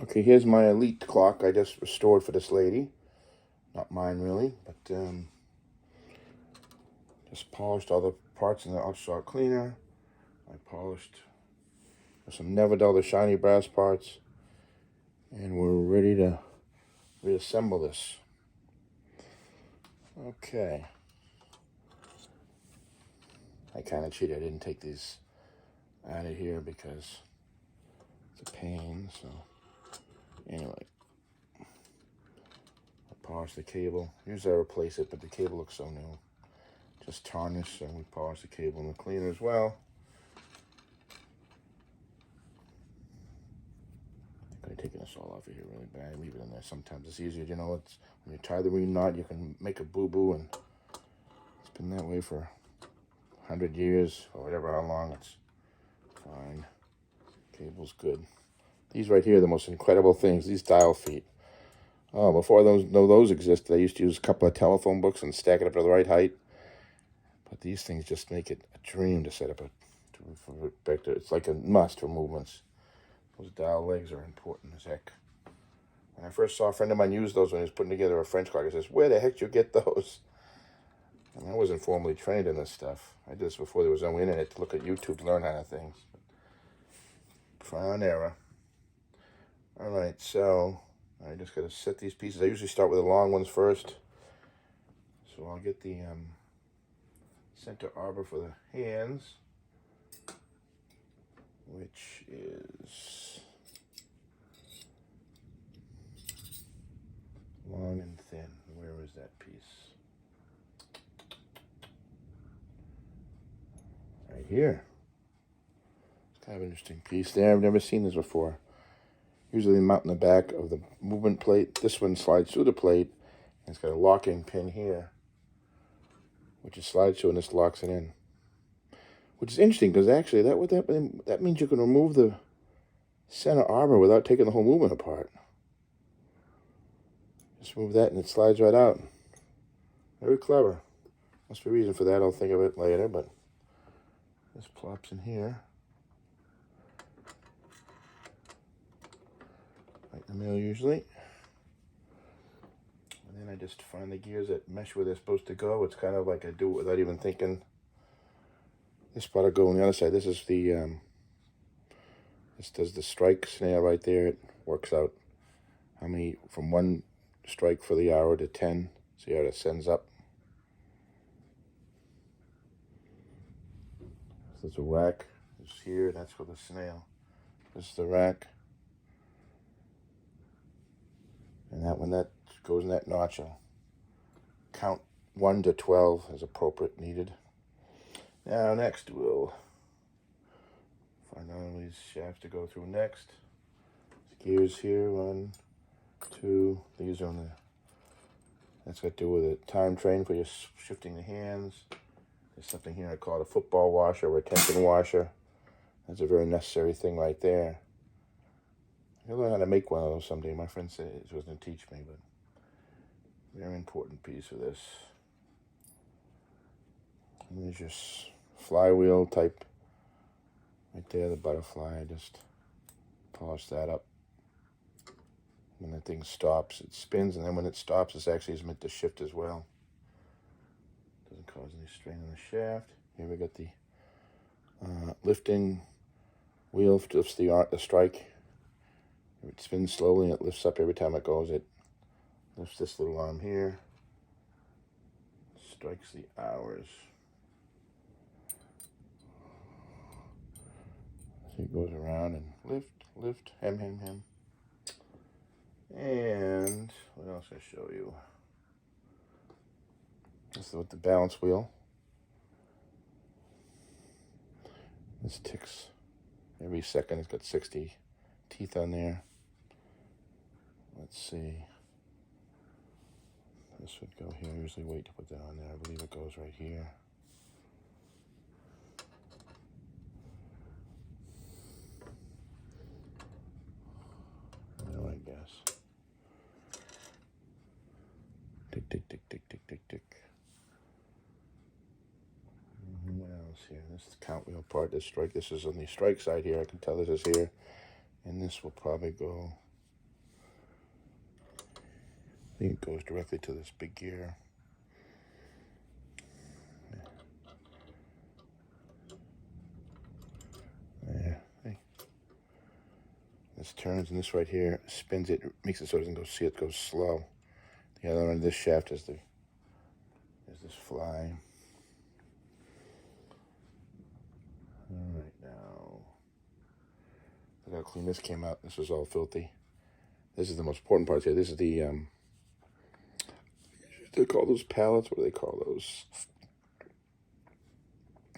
Okay, here's my Elite clock I just restored for this lady. Not mine really, but just polished all the parts in the ultra cleaner. I polished some never dull the shiny brass parts, and we're ready to reassemble this. Okay. I kind of cheated. I didn't take these out of here because it's a pain. So anyway, I polished the cable. Usually I replace it, but the cable looks so new. Just tarnished, so we polished the cable in the cleaner as well. I'm taking this all off of here really bad. I leave it in there. Sometimes it's easier, you know. It's when you tie the ring knot, you can make a boo-boo, and it's been that way for 100 years or whatever, how long. It's fine. Cable's good. These right here are the most incredible things. These dial feet. Oh, before those existed, I used to use a couple of telephone books and stack it up to the right height. But these things just make it a dream to set up it's like a must for movements. Those dial legs are important as heck. When I first saw a friend of mine use those when he was putting together a French clock, he says, "Where the heck did you get those?" And I wasn't formally trained in this stuff. I did this before there was no internet to look at YouTube to learn how to things. Trial and error. All right, so I just got to set these pieces. I usually start with the long ones first. So I'll get the center arbor for the hands, which is long and thin. Where is that piece? Right here. It's kind of an interesting piece there. I've never seen this before. Usually they mount in the back of the movement plate. This one slides through the plate, and it's got a locking pin here, which it slides through, and this locks it in. Which is interesting, because actually that means you can remove the center arbor without taking the whole movement apart. Just move that and it slides right out. Very clever. Must be a reason for that. I'll think of it later, but this plops in here. Right in the middle usually. And then I just find the gears that mesh where they're supposed to go. It's kind of like I do it without even thinking. This part will go on the other side. This is the, this does the strike snail right there. It works out how many, from one strike for the hour to 10. See how it sends up. So there's a rack. It's here. That's for the snail. This is the rack. And that when that goes in that notch, I'll count 1 to 12 as appropriate needed. Now next we'll find out all these shafts to go through next. Gears here, 1, 2. These are on the, that's got to do with a time train for your shifting the hands. There's something here I call it a football washer, or a tension washer. That's a very necessary thing right there. I'll learn how to make one of those someday. My friend said he was going to teach me, but very important piece of this. And there's your flywheel type right there, the butterfly. I just polish that up. When that thing stops, it spins, and then when it stops, it's actually meant to shift as well. Doesn't cause any strain on the shaft. Here we got the lifting wheel, lifts the strike. It spins slowly and it lifts up every time it goes. It lifts this little arm here, strikes the hours. So it goes around and lift, hem. And what else I show you? This is with the balance wheel. This ticks every second. It's got 60 teeth on there. Let's see. This would go here. I usually wait to put that on there. I believe it goes right here. No, I guess. Tick, tick, tick, tick, tick, tick, tick. What else here? This is the count wheel part. This strike. This is on the strike side here. I can tell this is here. And this will probably go I think it goes directly to this big gear. There. Hey. This turns, and this right here spins it, makes it so it doesn't go. See, it goes slow. The other end of this shaft is this fly. All right, now I gotta clean this cam out. This was all filthy. This is the most important part here. This is the they call those pallets. What do they call those?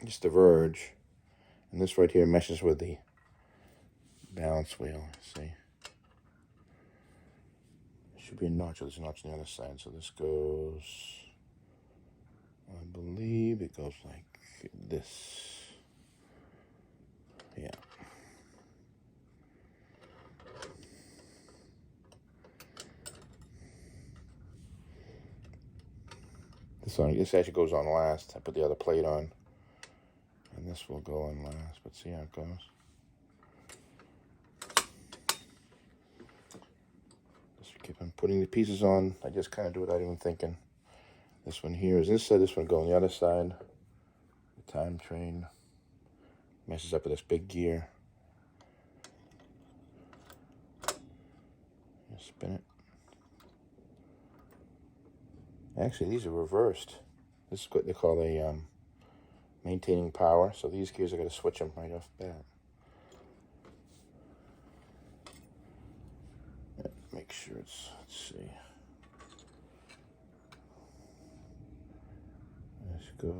Just the verge, and this right here meshes with the balance wheel. See, there should be a notch. There's a notch on the other side. So this goes, I believe it goes like this. Yeah. This actually goes on last. I put the other plate on, and this will go on last. But see how it goes. Just keep on putting the pieces on. I just kind of do it without even thinking. This one here is this side. This one will go on the other side. The time train messes up with this big gear. You spin it. Actually, these are reversed. This is what they call a maintaining power. So these gears, I got to switch them right off the bat. Yeah, make sure it's, let's see. This goes.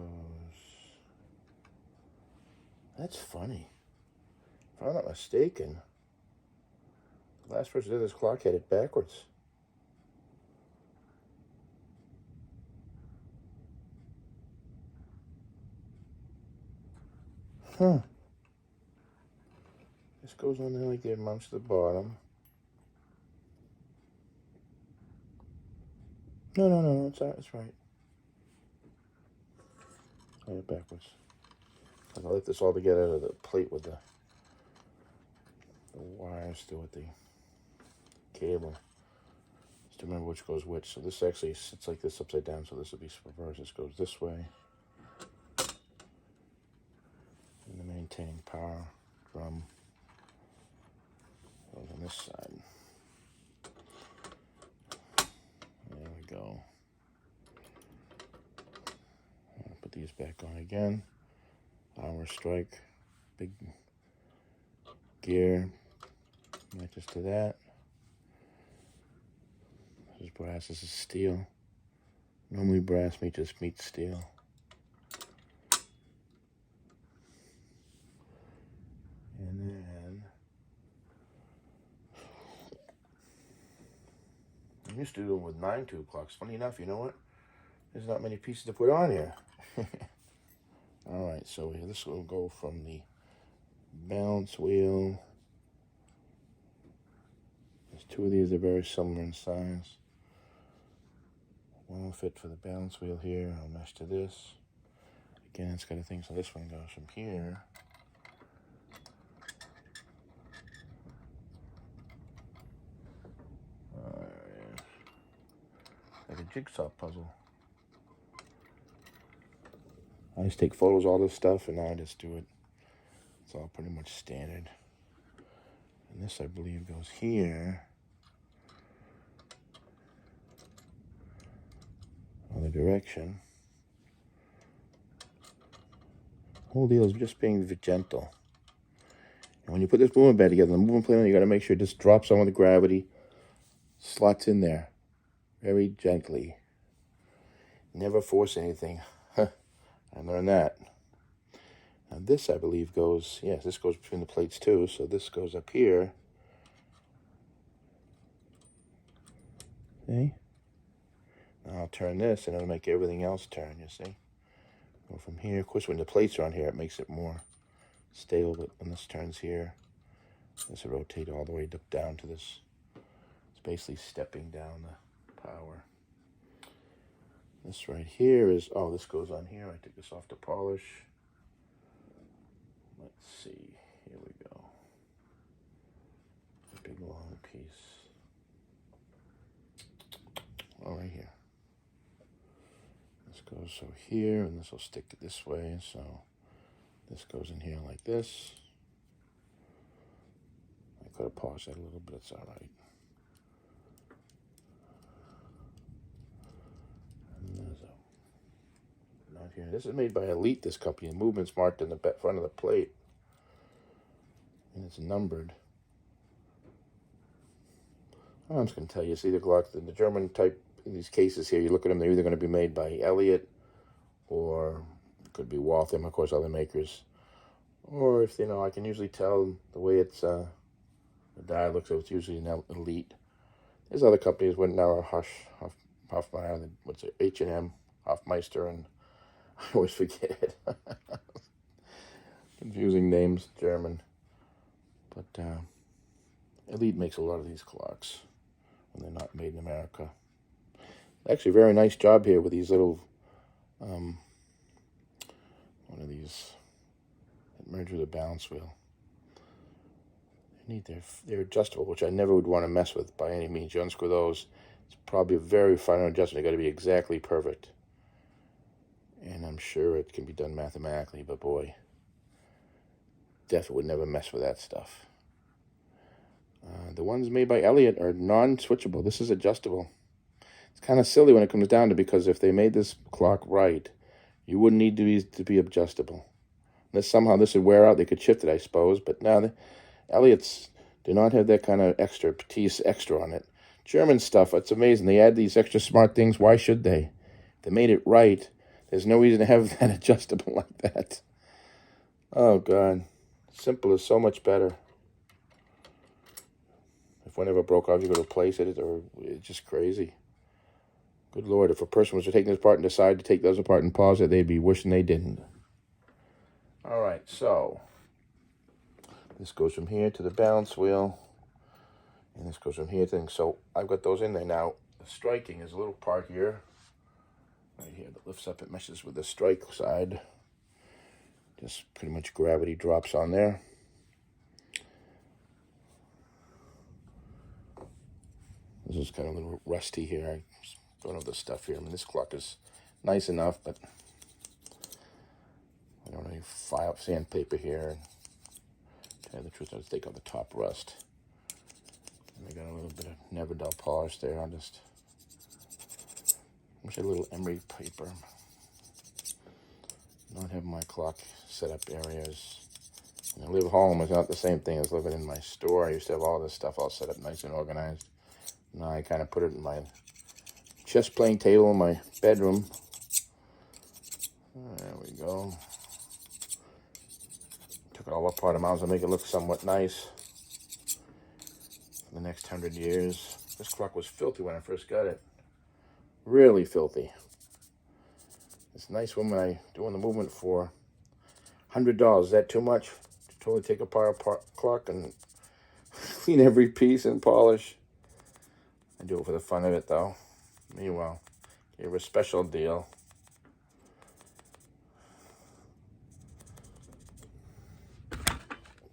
That's funny. If I'm not mistaken, the last person did this clock had it backwards. Huh. This goes on there like there, mounts to the bottom. No, it's right. I had it backwards. I'll lift this all together out of the plate with the wires to with the cable. Just to remember which goes which. So this actually sits like this upside down, so this will be reversed. This goes this way. And the maintaining power drum goes on this side. There we go. I'll put these back on again. Hour strike, big gear, matches to that. This is brass, this is steel. Normally brass just meets steel. And then, I used to do them with 9-tube clocks. Funny enough, you know what? There's not many pieces to put on here. All right, so this will go from the balance wheel. There's two of these, they're very similar in size. One will fit for the balance wheel here. I'll mesh to this. Again, it's got a thing, so this one goes from here. Like a jigsaw puzzle. I just take photos of all this stuff, and now I just do it. It's all pretty much standard. And this, I believe, goes here. Other direction. Whole deal is just being gentle. And when you put this movement bed together, the movement plane, you got to make sure it just drops on with the gravity, slots in there very gently. Never force anything. I learned that. Now this, I believe, goes, yes, this goes between the plates too. So this goes up here. See? Now I'll turn this, and it'll make everything else turn, you see? Go from here. Of course, when the plates are on here, it makes it more stable. But when this turns here, this will rotate all the way down to this. It's basically stepping down the power. This right here is, oh, this goes on here. I took this off to polish. Let's see. Here we go. A big long piece. Oh, right here. This goes so here, and this will stick it this way. So this goes in here like this. I could have paused that a little bit. It's all right. And there's a knot here. This is made by Elite, this company. The movement's marked in the front of the plate. And it's numbered. I'm just going to tell you, see the Glock, the German type, in these cases here, you look at them, they're either going to be made by Elliot, or it could be Waltham, of course, other makers. Or if, I can usually tell the way it's, the die looks, so it's usually an Elite. There's other companies, now Hofmeister, what's it, H&M, Hofmeister, and I always forget. Confusing names, German. But Elite makes a lot of these clocks when they're not made in America. Actually, very nice job here with these little, one of these that merge with a balance wheel. They're adjustable, which I never would want to mess with by any means. You unscrew those, it's probably a very fine adjustment. They got to be exactly perfect. And I'm sure it can be done mathematically, but boy, definitely would never mess with that stuff. The ones made by Elliot are non-switchable. This is adjustable. It's kind of silly when it comes down to, because if they made this clock right, you wouldn't need to be adjustable. Unless somehow this would wear out, they could shift it, I suppose. But now the Elliots do not have that kind of expertise extra on it. German stuff, it's amazing. They add these extra smart things. Why should they? If they made it right, there's no reason to have that adjustable like that. Oh, God. Simple is so much better. If one ever broke off, you could replace it, or it's just crazy. Good Lord, if a person was to take this apart and decide to take those apart and pause it, they'd be wishing they didn't. All right, so this goes from here to the balance wheel, and this goes from here to things. So I've got those in there. Now, the striking is a little part here, right here, that lifts up. It meshes with the strike side. Just pretty much gravity drops on there. This is kind of a little rusty here. I don't know the stuff here. I mean, this clock is nice enough, but I don't really file sandpaper here. To tell you the truth, I'll just take out the top rust. And I got a little bit of never dull polish there. I'll just wish I had a little emery paper. Not have my clock set up areas. When I live home, it's not the same thing as living in my store. I used to have all this stuff all set up nice and organized. Now I kind of put it in my chess playing table in my bedroom. There we go. Took it all apart. I might as well make it look somewhat nice for the next 100 years. This clock was filthy when I first got it. Really filthy. It's nice when I doing the movement for $100. Is that too much? To totally take apart a clock and clean every piece and polish. I do it for the fun of it, though. Meanwhile, give a special deal.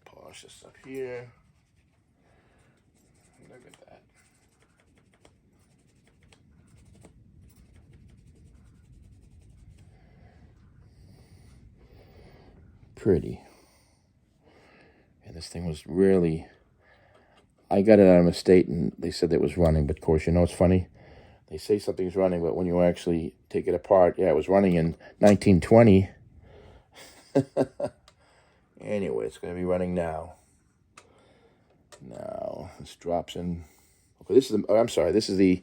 Polish this up here. Look at that. Pretty. And this thing was really... I got it out of a state, and they said it was running. But, of course, it's funny. They say something's running, but when you actually take it apart, yeah, it was running in 1920. Anyway, it's going to be running now. Now, this drops in. Okay, this is the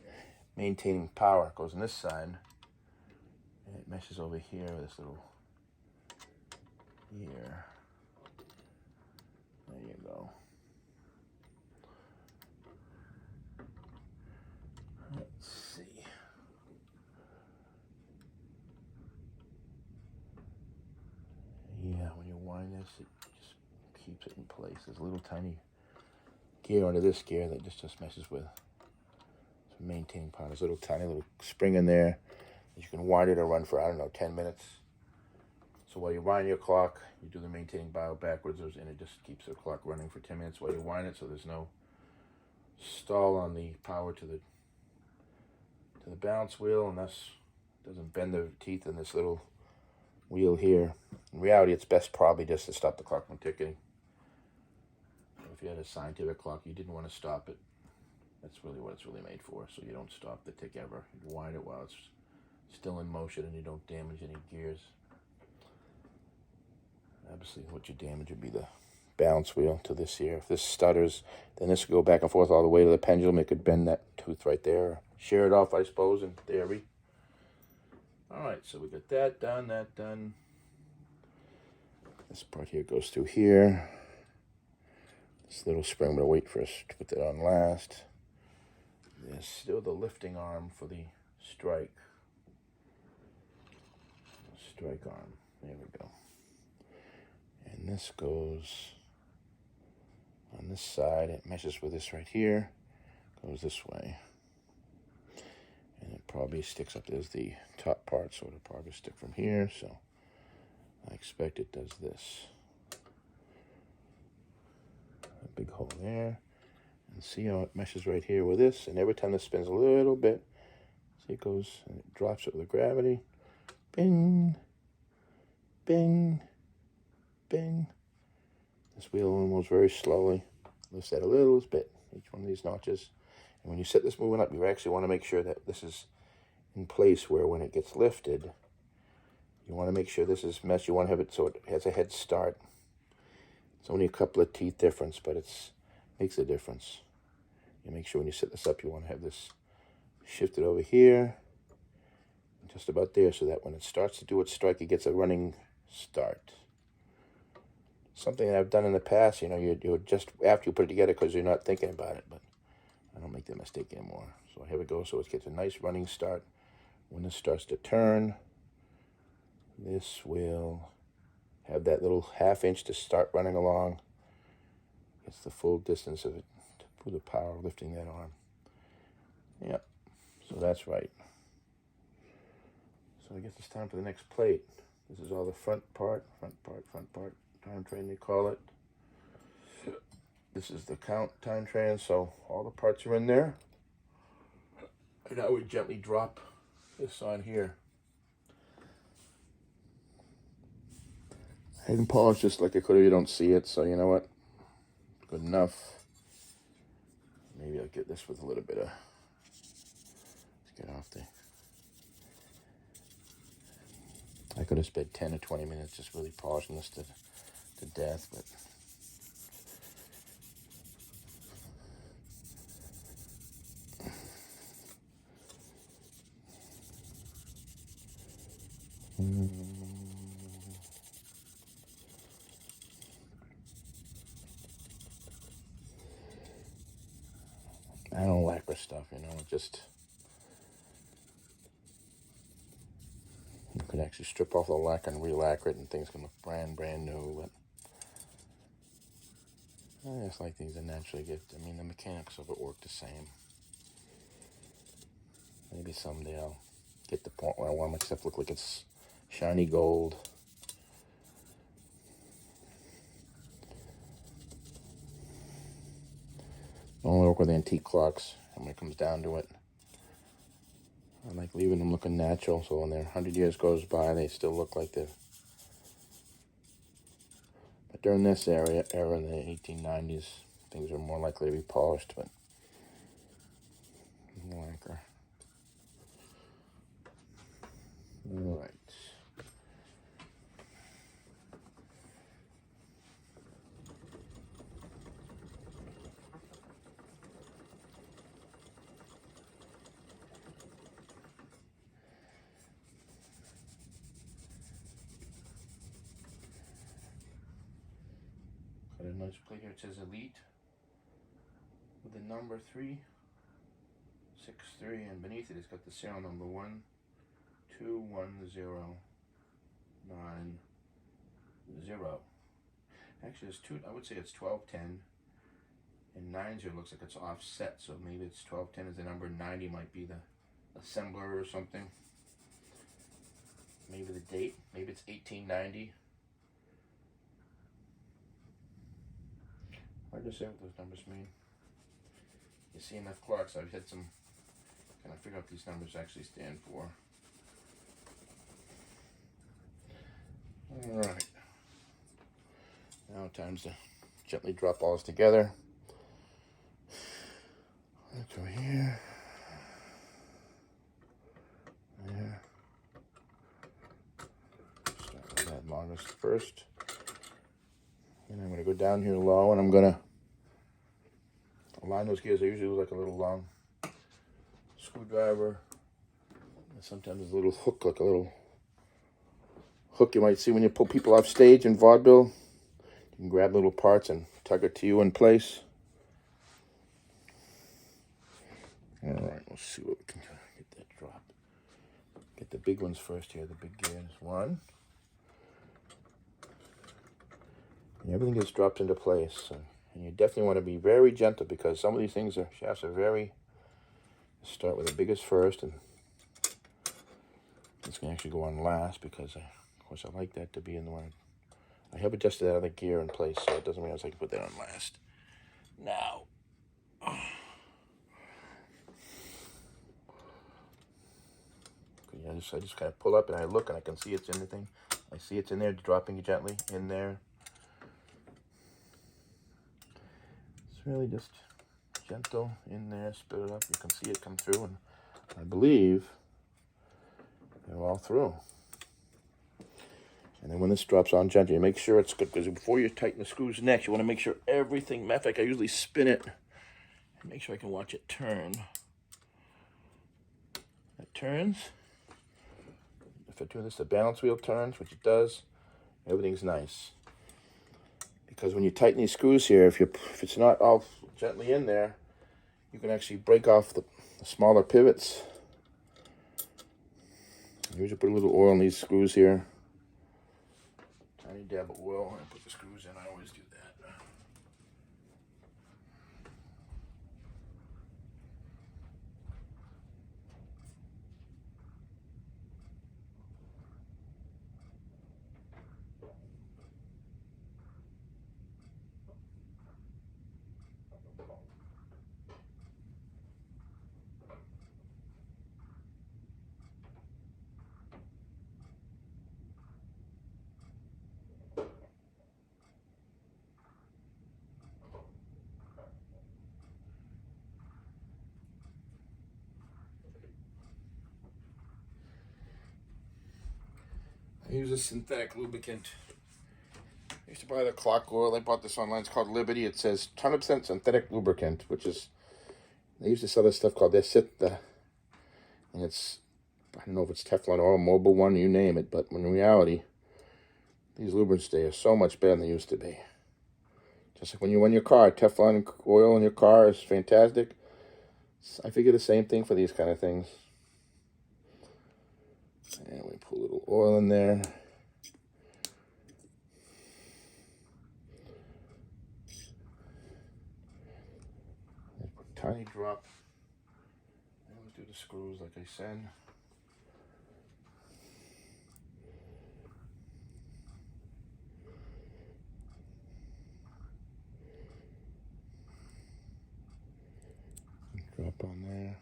maintaining power. It goes on this side. And it meshes over here with this little here. There you go. Let's see. Yeah, when you wind this, it just keeps it in place. There's a little tiny gear under this gear that just messes with some maintaining power. There's a tiny little spring in there. You can wind it or run for, 10 minutes. So while you wind your clock, you do the maintaining bio backwards, and it just keeps the clock running for 10 minutes while you wind it, so there's no stall on the power to the to the balance wheel, and thus doesn't bend the teeth in this little wheel here. In reality, it's best probably just to stop the clock from ticking. If you had a scientific clock, you didn't want to stop it. That's really what it's really made for, so you don't stop the tick ever. You wind it while it's still in motion and you don't damage any gears. Obviously, what you damage would be the balance wheel to this here. If this stutters, then this will go back and forth all the way to the pendulum. It could bend that tooth right there. Shear it off, I suppose, in theory. Alright, so we got that done. This part here goes through here. This little spring, I'm going to wait for us to put that on last. There's still the lifting arm for the strike. Strike arm. There we go. And this goes on this side. It meshes with this right here. Goes this way. And it probably sticks up. There's the top part, so it'll probably stick from here. So I expect it does this. A big hole there. And see how it meshes right here with this. And every time this spins a little bit, see it goes and it drops it with the gravity. Bing, bing, bing. This wheel moves very slowly. Lifts that a little bit, each one of these notches. And when you set this moving up, you actually want to make sure that this is in place where when it gets lifted, you want to make sure this is meshed. You want to have it so it has a head start. It's only a couple of teeth difference, but it makes a difference. You make sure when you set this up, you want to have this shifted over here, just about there, so that when it starts to do its strike, it gets a running start. Something that I've done in the past, you know, you're just after you put it together because you're not thinking about it, but I don't make that mistake anymore. So here we go. So it gets a nice running start. When this starts to turn, this will have that little ½ inch to start running along. It's the full distance of it to the power of lifting that arm. Yep. So that's right. So I guess it's time for the next plate. This is all the front part, time train they call it. This is the count time train, so all the parts are in there. And I would gently drop this on here. I didn't polish just like I could have, you don't see it, so you know what? Good enough. Maybe I'll get this with a little bit of, let's get off there. I could have spent 10 or 20 minutes just really polishing this to death, but I don't lacquer stuff, you know, just you could actually strip off the lacquer and re-lacquer it and things can look brand new, but I just like things to naturally get, I mean, the mechanics of it work the same. Maybe someday I'll get the point where I want my stuff to look like it's shiny gold. I only work with antique clocks, and when it comes down to it, I like leaving them looking natural, so when their 100 years goes by, they still look like they're... But during this era in the 1890s, things are more likely to be polished, but lacquer. All right. Got a nice plate here. It says Elite with the number 363, and beneath it, it's got the serial number 121090. Actually, it's two. I would say it's 1210, and 90 looks like it's offset, so maybe it's 1210 is the number, 90 might be the assembler or something. Maybe the date. Maybe it's 1890. Hard to say what those numbers mean. You see enough clocks. I've had some Can I figure out what these numbers actually stand for? All right. Now time to gently drop all this together. That's over here. There. Start with that longest first. And I'm going to go down here low, and I'm going to align those gears. I usually use like a little long screwdriver. And sometimes there's a little hook, like a little hook you might see when you pull people off stage in vaudeville. You can grab little parts and tug it to you in place. All right, let's see what we can get that drop. Get the big ones first here, the big gears. One. And everything gets dropped into place. And you definitely want to be very gentle because some of these things shafts are very. Start with the biggest first, and this can actually go on last because, of course, I like that to be in the one. I have adjusted that other gear in place, so it doesn't mean I can put that on last. Now, I just kind of pull up and I look and I can see it's in the thing. I see it's in there, dropping gently in there. It's really just gentle in there, spit it up. You can see it come through, and I believe they're all through. And then when this drops on gently, you make sure it's good, because before you tighten the screws next, you want to make sure everything, matter of fact, I usually spin it and make sure I can watch it turn. It turns. If I do this, the balance wheel turns, which it does. Everything's nice. Because when you tighten these screws here, if it's not all gently in there, you can actually break off the smaller pivots. I usually put a little oil in these screws here. Tiny dab of oil and put the screws in. I always do that. I use a synthetic lubricant. I used to buy the clock oil. I bought this online. It's called Liberty. It says 100% synthetic lubricant, which is, they used to sell this stuff called Desita. And it's, I don't know if it's Teflon oil, Mobile One, you name it. But in reality, these lubricants today are so much better than they used to be. Just like when you run your car, Teflon oil in your car is fantastic. I figure the same thing for these kind of things. And we put a little oil in there. And put a tiny drop. I always do the screws like I said. Drop on there.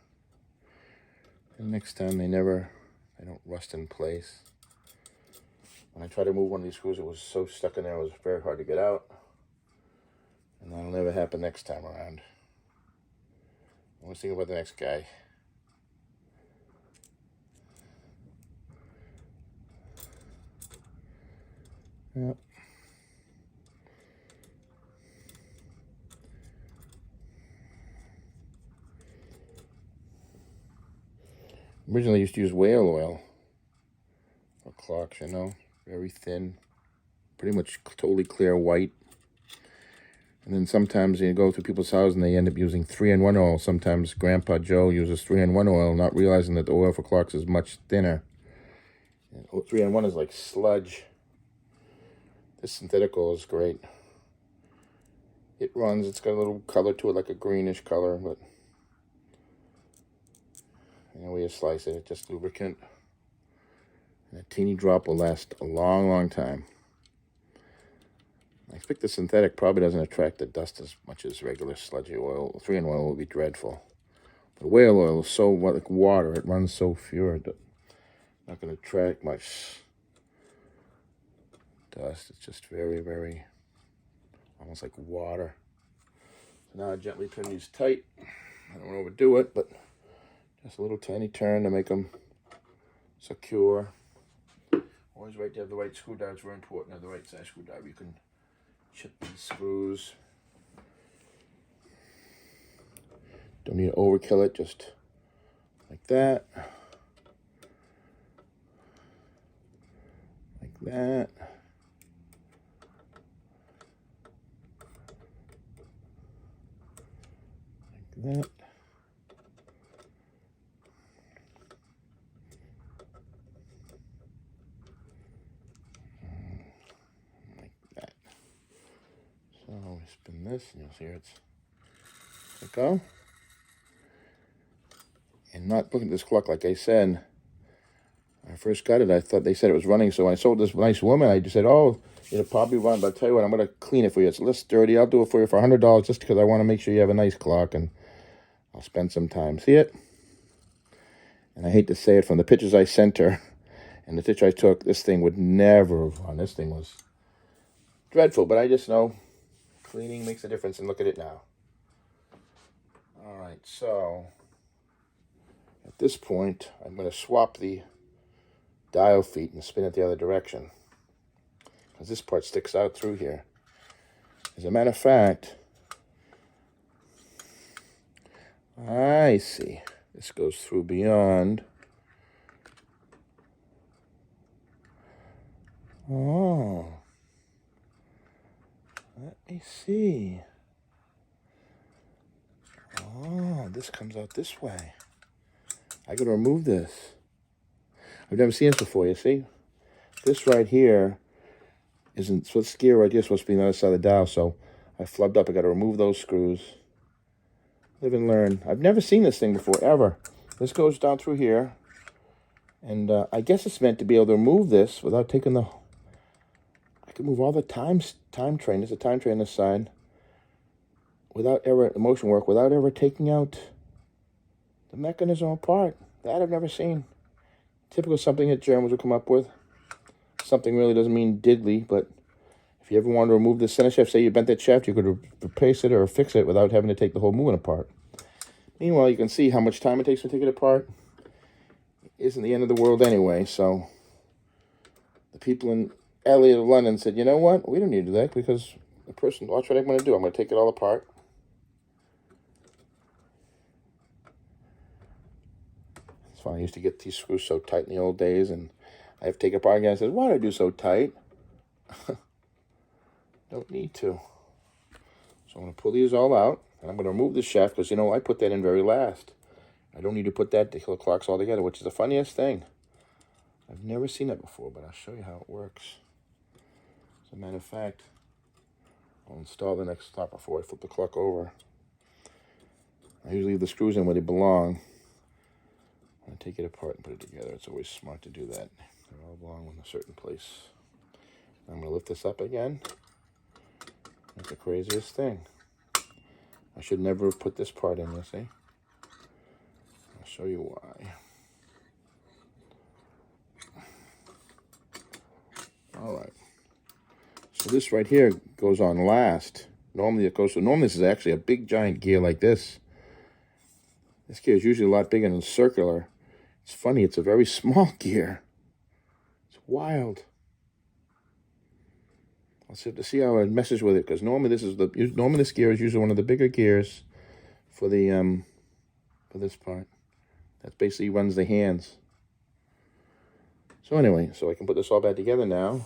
And next time they don't rust in place. When I tried to move one of these screws, it was so stuck in there, it was very hard to get out. And that'll never happen next time around. I was thinking about the next guy. Yep. Originally I used to use whale oil for clocks, you know, very thin, pretty much totally clear white. And then sometimes you go to people's houses and they end up using 3-in-1 oil. Sometimes Grandpa Joe uses 3-in-1 oil, not realizing that the oil for clocks is much thinner. And 3-in-1 is like sludge. This synthetic oil is great. It runs, it's got a little color to it, like a greenish color, but and the way you slice it, it's just lubricant. And a teeny drop will last a long, long time. I expect the synthetic probably doesn't attract the dust as much as regular sludgy oil. 3-in-1 will be dreadful. The whale oil is so like water. It runs so pure. Not going to attract much dust. It's just very, very, almost like water. So now I gently turn these tight. I don't want to overdo it, but just a little tiny turn to make them secure. Always right to have the right screwdriver. It's very important to have the right size screwdriver. You can chip these screws. Don't need to overkill it, just like that. Like that. Like that. Like that. So we spin this and you'll see it's let go. And not looking at this clock, like I said, when I first got it, I thought they said it was running. So when I sold this nice woman, I just said, oh, it'll probably run. But I'll tell you what, I'm going to clean it for you. It's less dirty. I'll do it for you for $100 just because I want to make sure you have a nice clock. And I'll spend some time. See it? And I hate to say it, from the pictures I sent her and the picture I took, this thing would never have run. This thing was dreadful. But I just know cleaning makes a difference. And look at it now. All right, so at this point, I'm going to swap the dial feet and spin it the other direction, because this part sticks out through here. As a matter of fact, I see. This goes through beyond. Oh. Let me see. Oh, this comes out this way. I gotta remove this. I've never seen this before, you see? This right here isn't, so this gear right here is supposed to be on the other side of the dial, so I flubbed up. I gotta remove those screws. Live and learn. I've never seen this thing before, ever. This goes down through here, and I guess it's meant to be able to remove this without taking the, I can move all the time train. There's a time train on this side, without ever, motion work, without ever taking out the mechanism apart. That I've never seen. Typical something that Germans would come up with. Something really doesn't mean diddly, but if you ever wanted to remove the center shaft, say you bent that shaft, you could replace it or fix it without having to take the whole movement apart. Meanwhile, you can see how much time it takes to take it apart. It isn't the end of the world anyway, so the people in Elliot of London said, you know what? We don't need to do that, because the person, watch what I'm going to do. I'm going to take it all apart. It's funny, I used to get these screws so tight in the old days, and I have to take it apart again. I said, why do I do so tight? Don't need to. So I'm going to pull these all out, and I'm going to remove the shaft, because, you know, I put that in very last. I don't need to put that to kill the clocks all together, which is the funniest thing. I've never seen that before, but I'll show you how it works. As a matter of fact, I'll install the next stop before I flip the clock over. I usually leave the screws in where they belong. I take it apart and put it together. It's always smart to do that. They all belong in a certain place. I'm going to lift this up again. That's the craziest thing. I should never have put this part in, you see? I'll show you why. All right. So this right here goes on last. Normally it goes, so normally this is actually a big giant gear like this. This gear is usually a lot bigger than circular. It's funny, it's a very small gear. It's wild. Let's have to see how it messes with it, because normally this gear is usually one of the bigger gears for the for this part. That basically runs the hands. So anyway, so I can put this all back together now.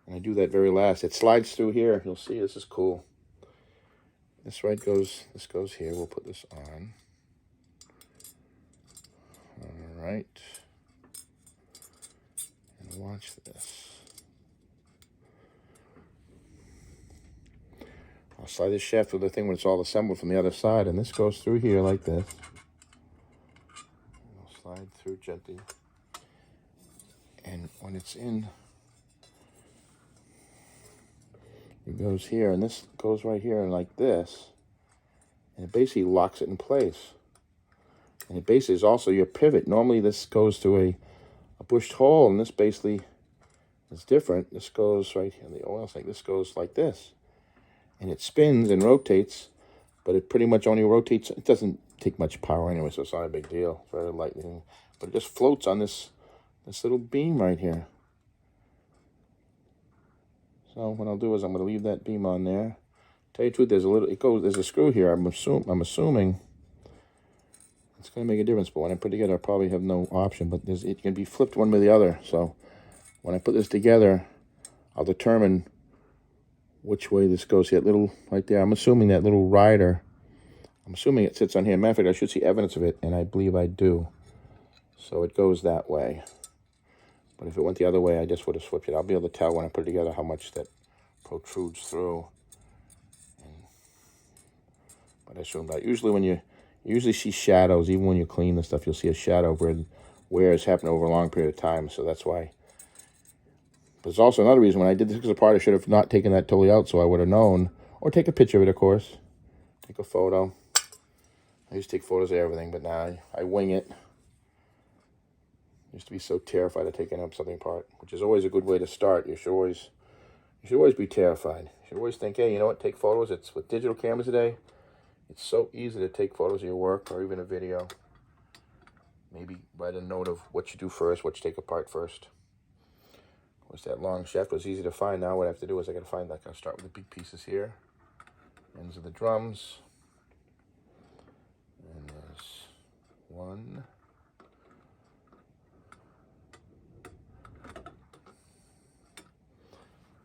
And I do that very last. It slides through here. You'll see, this is cool. This goes here. We'll put this on. All right. And watch this. I'll slide this shaft through the thing when it's all assembled from the other side, and this goes through here like this. I'll slide through gently. And when it's in, it goes here, and this goes right here and like this, and it basically locks it in place. And it basically is also your pivot. Normally this goes to a bushed hole, and this basically is different. This goes right here, the oil sink. This goes like this. And it spins and rotates, but it pretty much only rotates. It doesn't take much power anyway, so it's not a big deal. It's very lightly. But it just floats on this little beam right here. So what I'll do is I'm going to leave that beam on there. Tell you the truth, there's a screw here. I'm assuming it's going to make a difference, but when I put it together, I probably have no option. But it can be flipped one way or the other. So when I put this together, I'll determine which way this goes. See that little right there? I'm assuming that little rider, I'm assuming it sits on here. Matter of fact, I should see evidence of it, and I believe I do. So it goes that way. But if it went the other way, I just would have switched it. I'll be able to tell when I put it together how much that protrudes through. But I assume that usually when you usually see shadows, even when you clean the stuff, you'll see a shadow where wear has happened over a long period of time. So that's why. But there's also another reason. When I did this apart, I should have not taken that totally out, so I would have known. Or take a picture of it, of course. Take a photo. I used to take photos of everything, but now I wing it. I used to be so terrified of taking up something apart, which is always a good way to start. You should always be terrified. You should always think, hey, you know what? Take photos. It's with digital cameras today. It's so easy to take photos of your work or even a video. Maybe write a note of what you do first, what you take apart first. Of course, that long shaft was easy to find. Now what I have to do is I got to find, I'll start with the big pieces here. Ends of the drums. And there's one.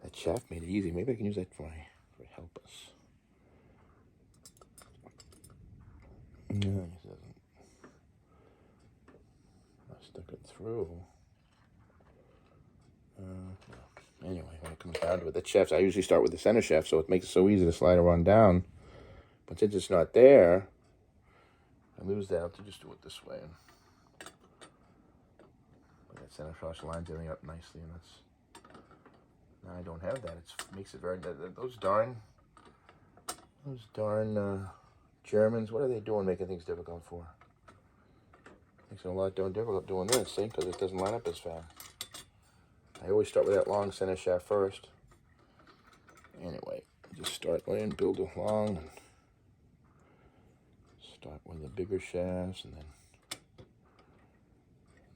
That shaft made it easy. Maybe I can use that for help us. No, it doesn't. I stuck it through. Anyway, when it comes down to it, that shaft, I usually start with the center shaft, so it makes it so easy to slide it on down. But since it's not there, I lose that. I have to just do it this way. And that center shaft lines everything up nicely, and that's. Now I don't have that. It makes it very. Those darn Germans, what are they doing making things difficult for? Makes it a lot darn difficult doing this, see, because it doesn't line up as fast. I always start with that long center shaft first. Anyway, just start in, build it long, and start with the bigger shafts, and then,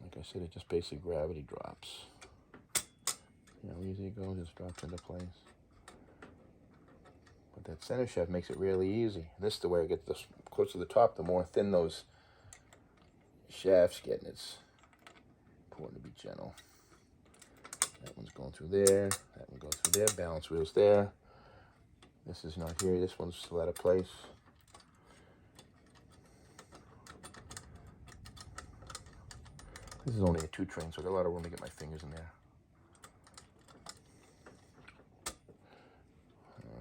like I said, it just basically gravity drops. You know, easy it goes, just drops into place. But that center shaft makes it really easy. This is the way it gets the closer to the top, the more thin those shafts get, and it's important to be gentle. That one's going through there, that one goes through there, balance wheel's there. This is not here, this one's still out of place. This is only a 2-train, so I got a lot of room to get my fingers in there.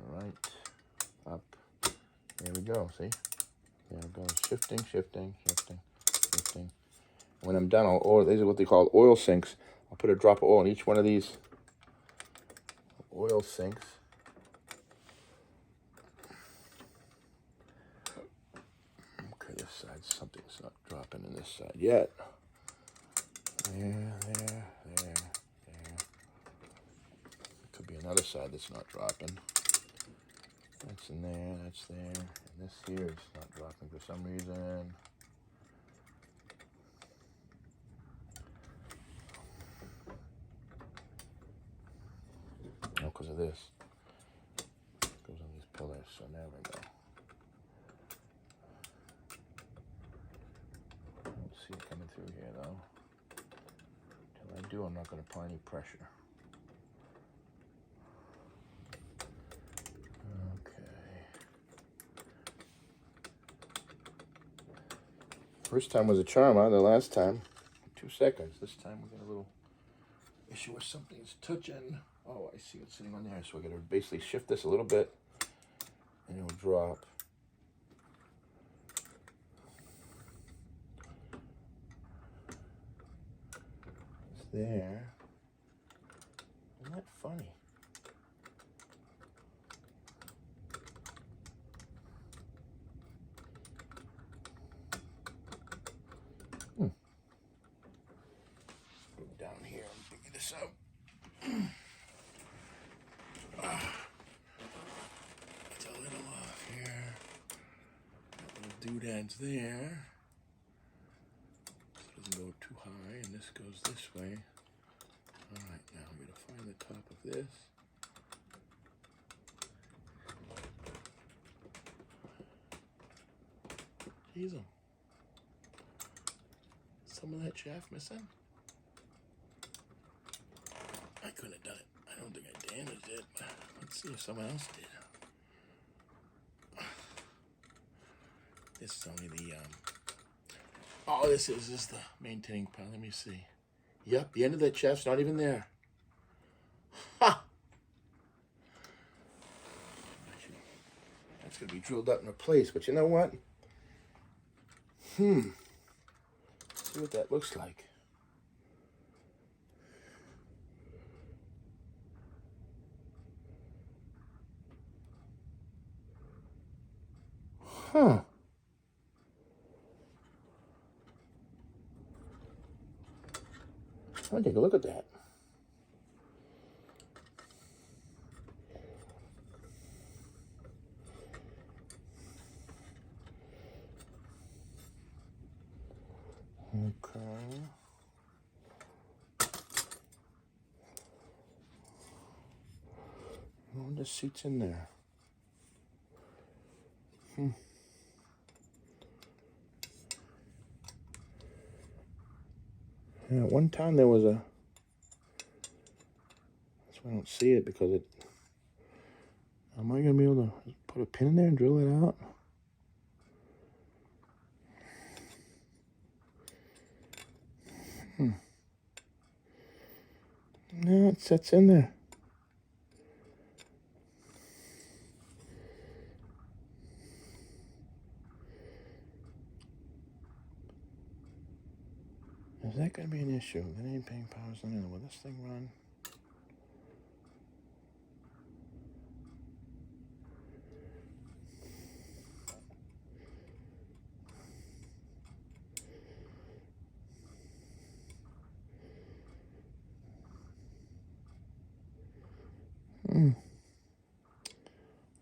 Alright, up, there we go, see? There it goes, shifting. When I'm done, these are what they call oil sinks. I'll put a drop of oil in each one of these oil sinks. Okay, this side, something's not dropping in this side yet. There. Could be another side that's not dropping. That's in there, that's there. And this here is not dropping for some reason. Oh, because of this. It goes on these pillars, so there we go. I don't see it coming through here, though. Until I do, I'm not going to apply any pressure. First time was a charm, huh? The last time, 2 seconds. This time we got a little issue where something's touching. Oh, I see it sitting on there. So we're going to basically shift this a little bit, and it'll drop. It's there. Isn't that funny? so it's a little off here. That little doodad's there. This doesn't go too high, and this goes this way. All right, now I'm going to find the top of this. Jeez, some of that shaft missing? I couldn't have done it. I don't think I damaged it. Let's see if someone else did. This is only the, oh, this is the maintaining part. Let me see. Yep, the end of that shaft's not even there. Ha! That's going to be drilled up in a place, but you know what? See what that looks like. Huh. I'll take a look at that. Okay. Oh, the seat's in there. Yeah, at one time there was a, that's why I don't see it, because it, am I going to be able to put a pin in there and drill it out? No, it sets in there. Is that going to be an issue? That ain't paying powers on it. Will this thing run?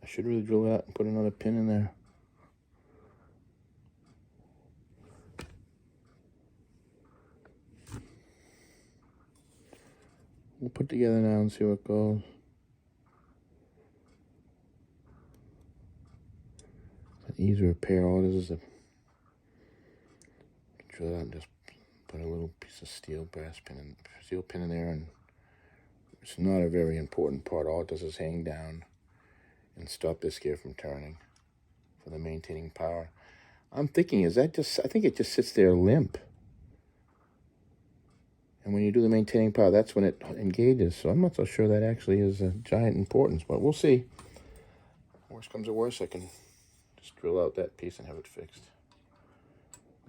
I should really drill that and put another pin in there. We'll put together now and see what goes. It's an easy repair. All this is a drill out and just put a little piece of steel pin in there, and it's not a very important part. All it does is hang down and stop this gear from turning for the maintaining power. I'm thinking, is that just, I think it just sits there limp. And when you do the maintaining power, that's when it engages. So I'm not so sure that actually is a giant importance, but we'll see. Worst comes to worst, I can just drill out that piece and have it fixed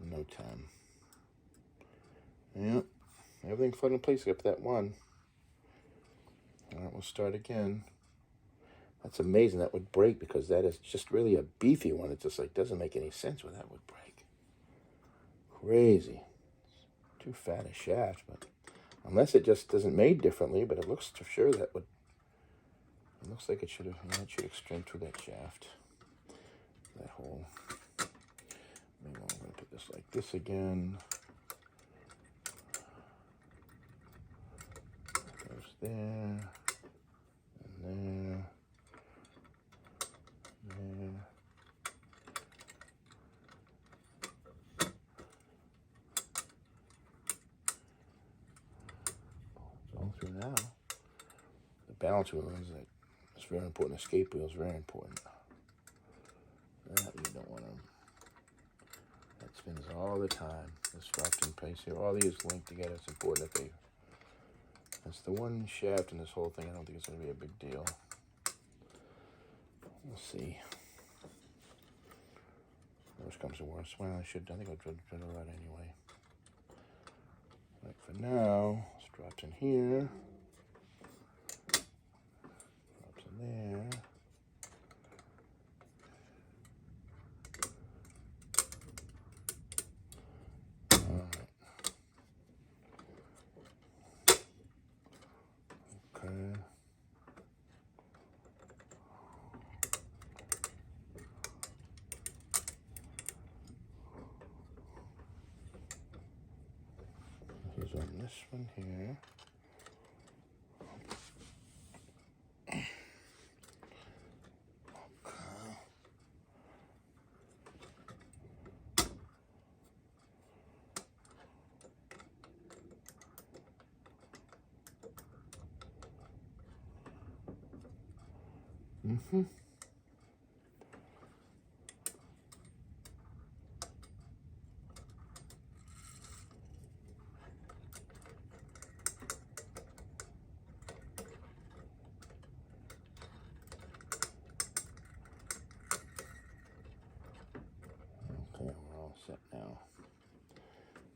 in no time. Yep, everything fell in place except that one. All right, we'll start again. That's amazing. That would break, because that is just really a beefy one. It just like doesn't make any sense where that would break. Crazy. It's too fat a shaft, but unless it just isn't made differently, but it looks for sure that would. It looks like it should have. Yeah, it should extend through that shaft. That hole. Maybe I'm going to put this like this again. Goes there, and there. There. It's all through now. The balance wheel is like, it's very important. The escape wheel is very important. That you don't want to. That spins all the time. This dropped in place here. All these linked together. It's important that they. That's the one shaft in this whole thing. I don't think it's going to be a big deal. We'll see. Worst comes to worst. Well, I think I'll drill it out anyway. Like for now, this drops in here. Drops in there. Alright. goes on this one here. Mm-hmm. Okay, we're all set now.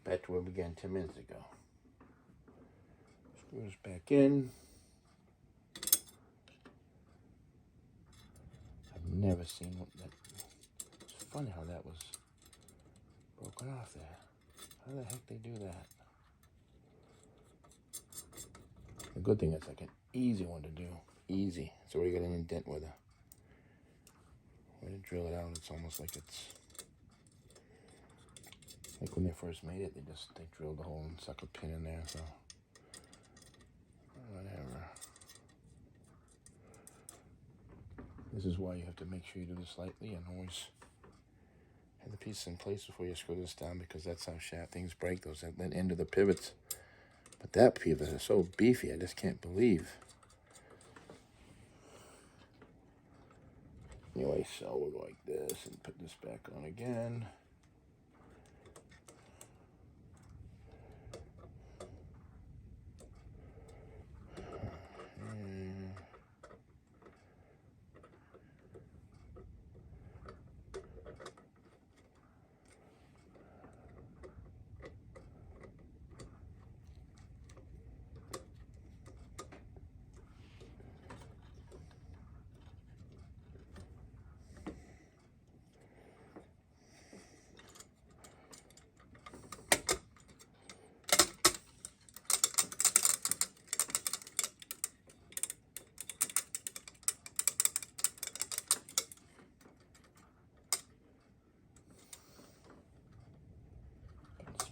Back to where we began 10 minutes ago. Screws back in. I've never seen that. It's funny how that was broken off there. How the heck they do that? The good thing is like an easy one to do. Easy. So we're getting an indent with a way to drill it out. It's almost like it's like when they first made it, they drilled the hole and stuck a pin in there, so whatever. This is why you have to make sure you do this lightly and always have the piece in place before you screw this down, because that's how things break, those at the end of the pivots. But that pivot is so beefy, I just can't believe. Anyway, so we'll go like this and put this back on again.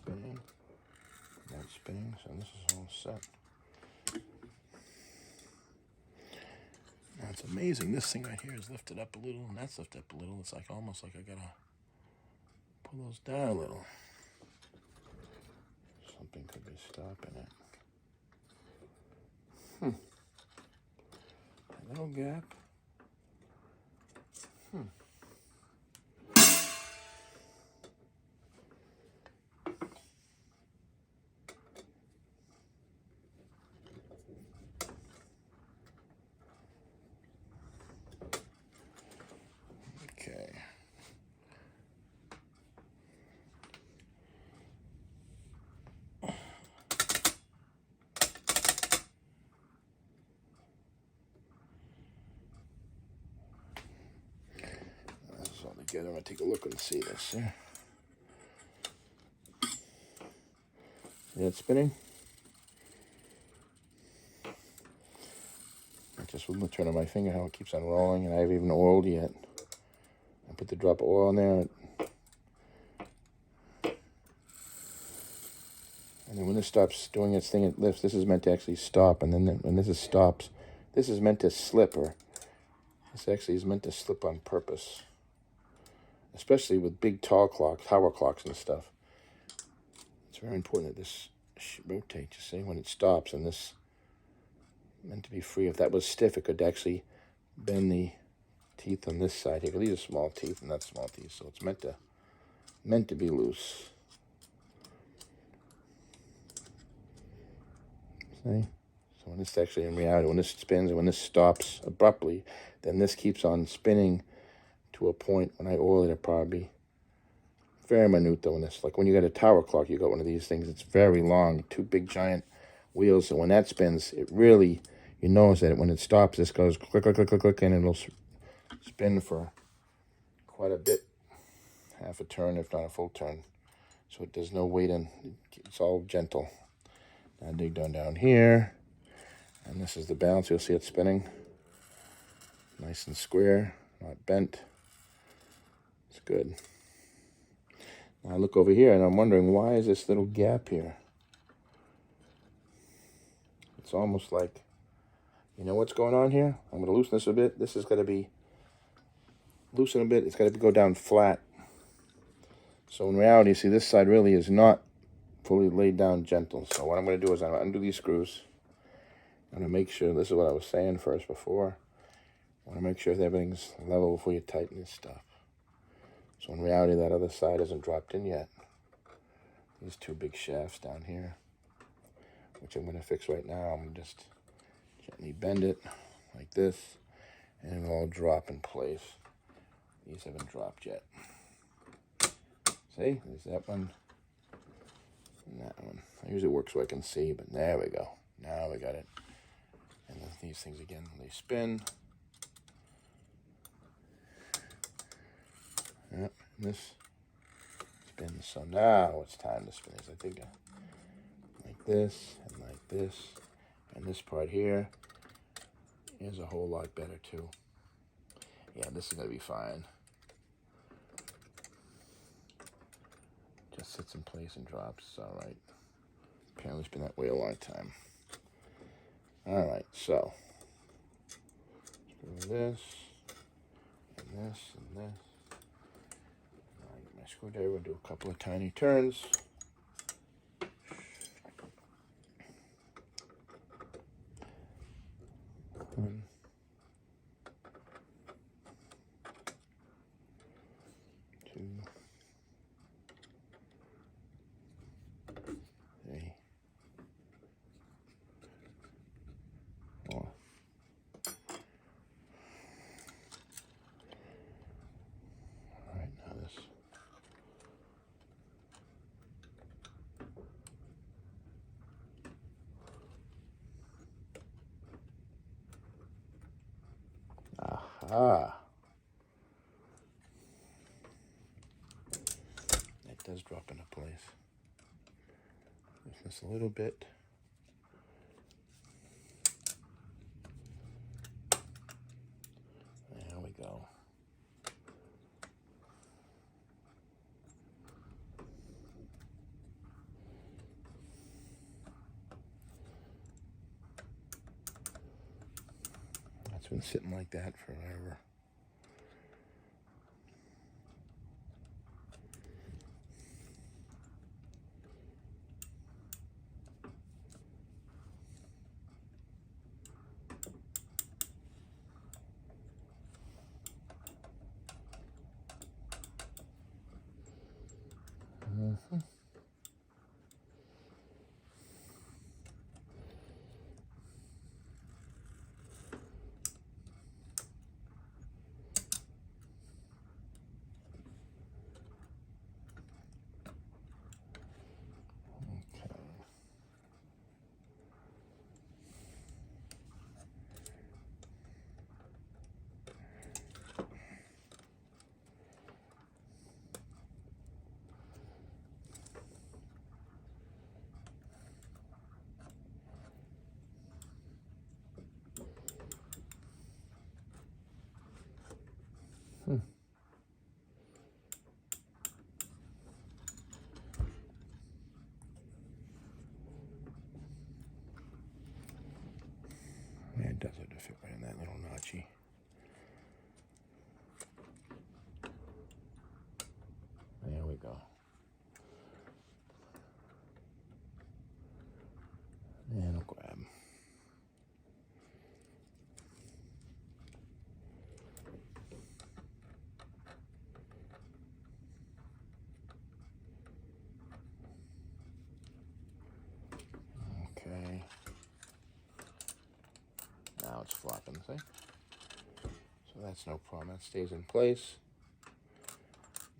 Spinning, that's spinning, so this is all set. Now it's amazing, this thing right here is lifted up a little, and that's lifted up a little. It's like almost like I gotta pull those down a little. Something could be stopping it. A little gap. Okay. That's all together. I'm gonna take a look and see this here. See that spinning? I just with the turn of my finger how it keeps on rolling, and I haven't even oiled yet. I put the drop of oil in there. And then when this stops doing its thing, it lifts. This is meant to actually stop, and then when this stops, this is meant to slip, or this actually is meant to slip on purpose. Especially with big tower clocks and stuff. It's very important that this rotates, you see, when it stops, and this meant to be free. If that was stiff, it could actually bend the teeth on this side here. These are small teeth and not small teeth, so it's meant to be loose. See? So when this actually, in reality, when this spins and when this stops abruptly, then this keeps on spinning to a point. When I oil it, it'll probably be very minute though in this. Like when you got a tower clock, you got one of these things, it's very long, two big giant wheels, and when that spins, it really, you notice that when it stops, this goes click, click, click, click, click, and it'll spin for quite a bit, half a turn, if not a full turn. So there's no weight in, it's all gentle. Now dig down here, and this is the balance. You'll see it spinning, nice and square, not bent. It's good. Now I look over here, and I'm wondering, why is this little gap here? it's almost like, you know what's going on here? I'm going to loosen this a bit. This is going to be loosen a bit. It's got to go down flat. So in reality, see, this side really is not fully laid down gentle. So what I'm going to do is I'm going to undo these screws. I'm going to make sure, this is what I was saying first before. I want to make sure that everything's level before you tighten this stuff. So in reality, that other side hasn't dropped in yet. These two big shafts down here, which I'm going to fix right now. I'm going to just gently bend it like this, and it'll all drop in place. These haven't dropped yet. See, there's that one, and that one. I usually work so I can see, but there we go. Now we got it. And then these things again, they spin. Yep, and this spins. So now it's time to spin. I think like this, and like this, and this part here is a whole lot better too. Yeah, this is gonna be fine. Just sits in place and drops. It's all right. Apparently, it's been that way a long time. All right, so screw this, and this, and this. I'll get my screwdriver and do a couple of tiny turns. One, two, three, four. All right, now this. Aha. It does drop into place. Lift this a little bit. There we go. It's been sitting like that forever. Yeah, it does have to fit right in that little notchy. There we go. And I'll grab. Okay. Now it's flopping, see? So that's no problem. That stays in place.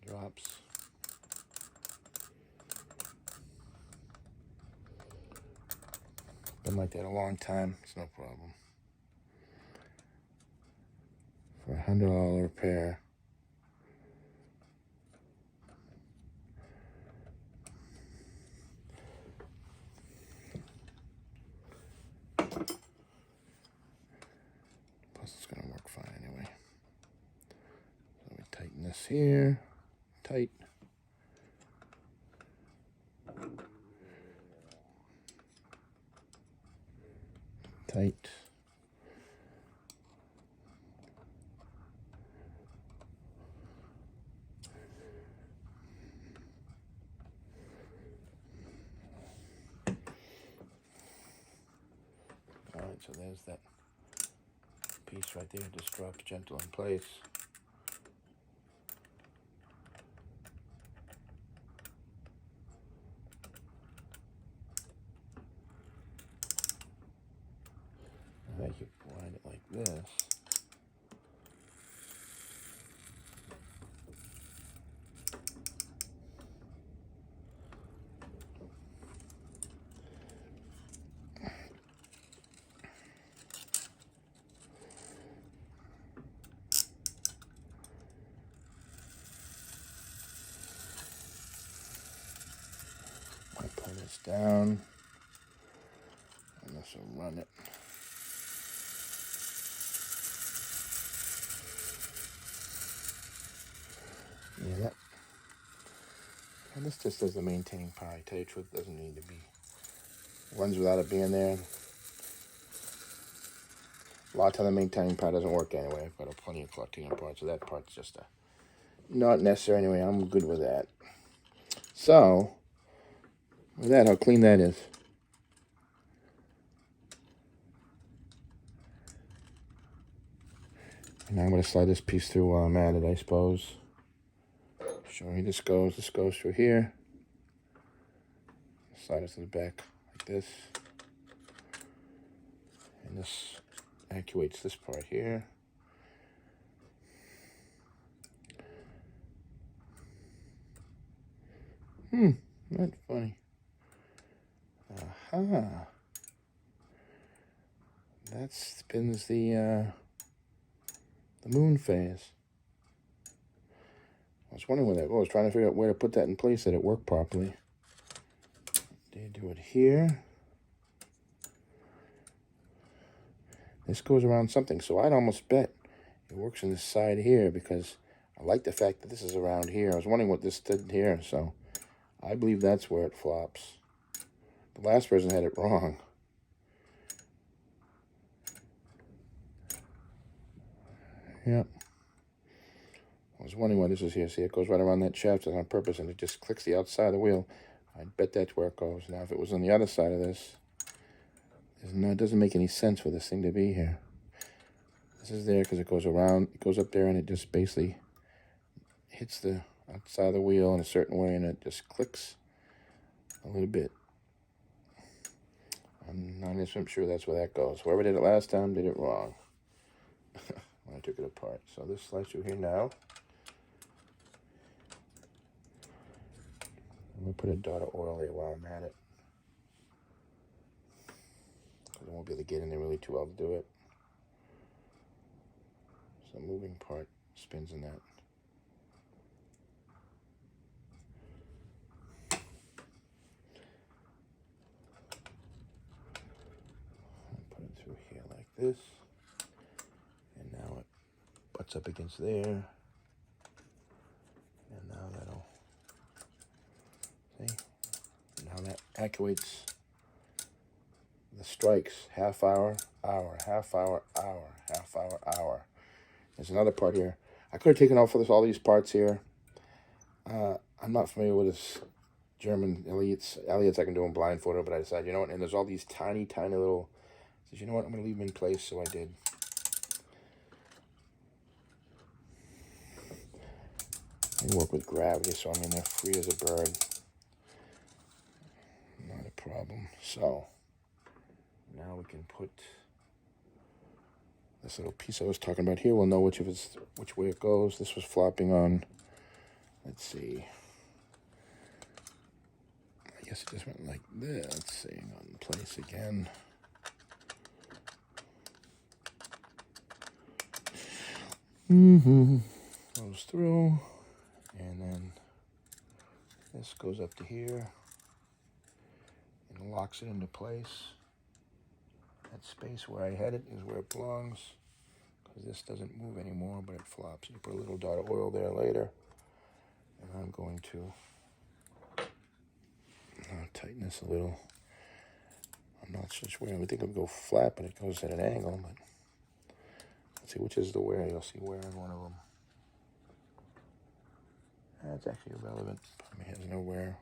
Drops. Been like that a long time. It's no problem. For $100 repair. Plus it's gonna work fine anyway. So we tighten this here. Tight. tight. All right, so there's that piece right there. Just drops gentle in place. And then you wind it like this. I pull this down, and this will run it. Yeah, that. And this just does the maintaining power. I tell you the truth, it doesn't need to be. Runs without it being there. A lot of time the maintaining power doesn't work anyway. I've got plenty of titanium parts, so that part's just not necessary anyway. I'm good with that. So, with that, how clean that is. And now I'm going to slide this piece through while I'm at it, I suppose. Showing you this goes through here. Slide it to the back like this. And this actuates this part here. That's funny. Aha. That spins the moon phase. I was wondering where that was. I was trying to figure out where to put that in place that it worked properly. They do it here. This goes around something, so I'd almost bet it works on this side here because I like the fact that this is around here. I was wondering what this did here, so I believe that's where it flops. The last person had it wrong. Yep. I was wondering why this is here. See, it goes right around that shaft on purpose, and it just clicks the outside of the wheel. I'd bet that's where it goes. Now, if it was on the other side of this, it doesn't make any sense for this thing to be here. This is there because it goes around, it goes up there, and it just basically hits the outside of the wheel in a certain way, and it just clicks a little bit. I'm not even sure that's where that goes. Whoever did it last time did it wrong when I took it apart. So this slides through here now. I'm going to put a dot of oil there while I'm at it. Because I won't be able to get in there really too well to do it. So the moving part spins in that. Put it through here like this. And now it butts up against there. And now that'll, see? Now that actuates the strikes. Half hour, hour, half hour, hour, half hour, hour. There's another part here. I could have taken off all these parts here. I'm not familiar with this German Elliot's I can do them blindfolded, but I decided, you know what, and there's all these tiny, tiny little, I said, you know what, I'm going to leave them in place, so I did. I work with gravity, so I mean, they're free as a bird. Not a problem. So, now we can put this little piece I was talking about here. We'll know which way it goes. This was flopping on, let's see. I guess it just went like this. Let's see, on place again. Goes through, and then this goes up to here and locks it into place. That space where I had it is where it belongs, because this doesn't move anymore, but it flops. You put a little dot of oil there later, and I'm going to tighten this a little. I'm not so sure. I would think it would go flat, but it goes at an angle. But let's see which is the wear. You'll see wear in one of them. That's actually irrelevant. It has no wear.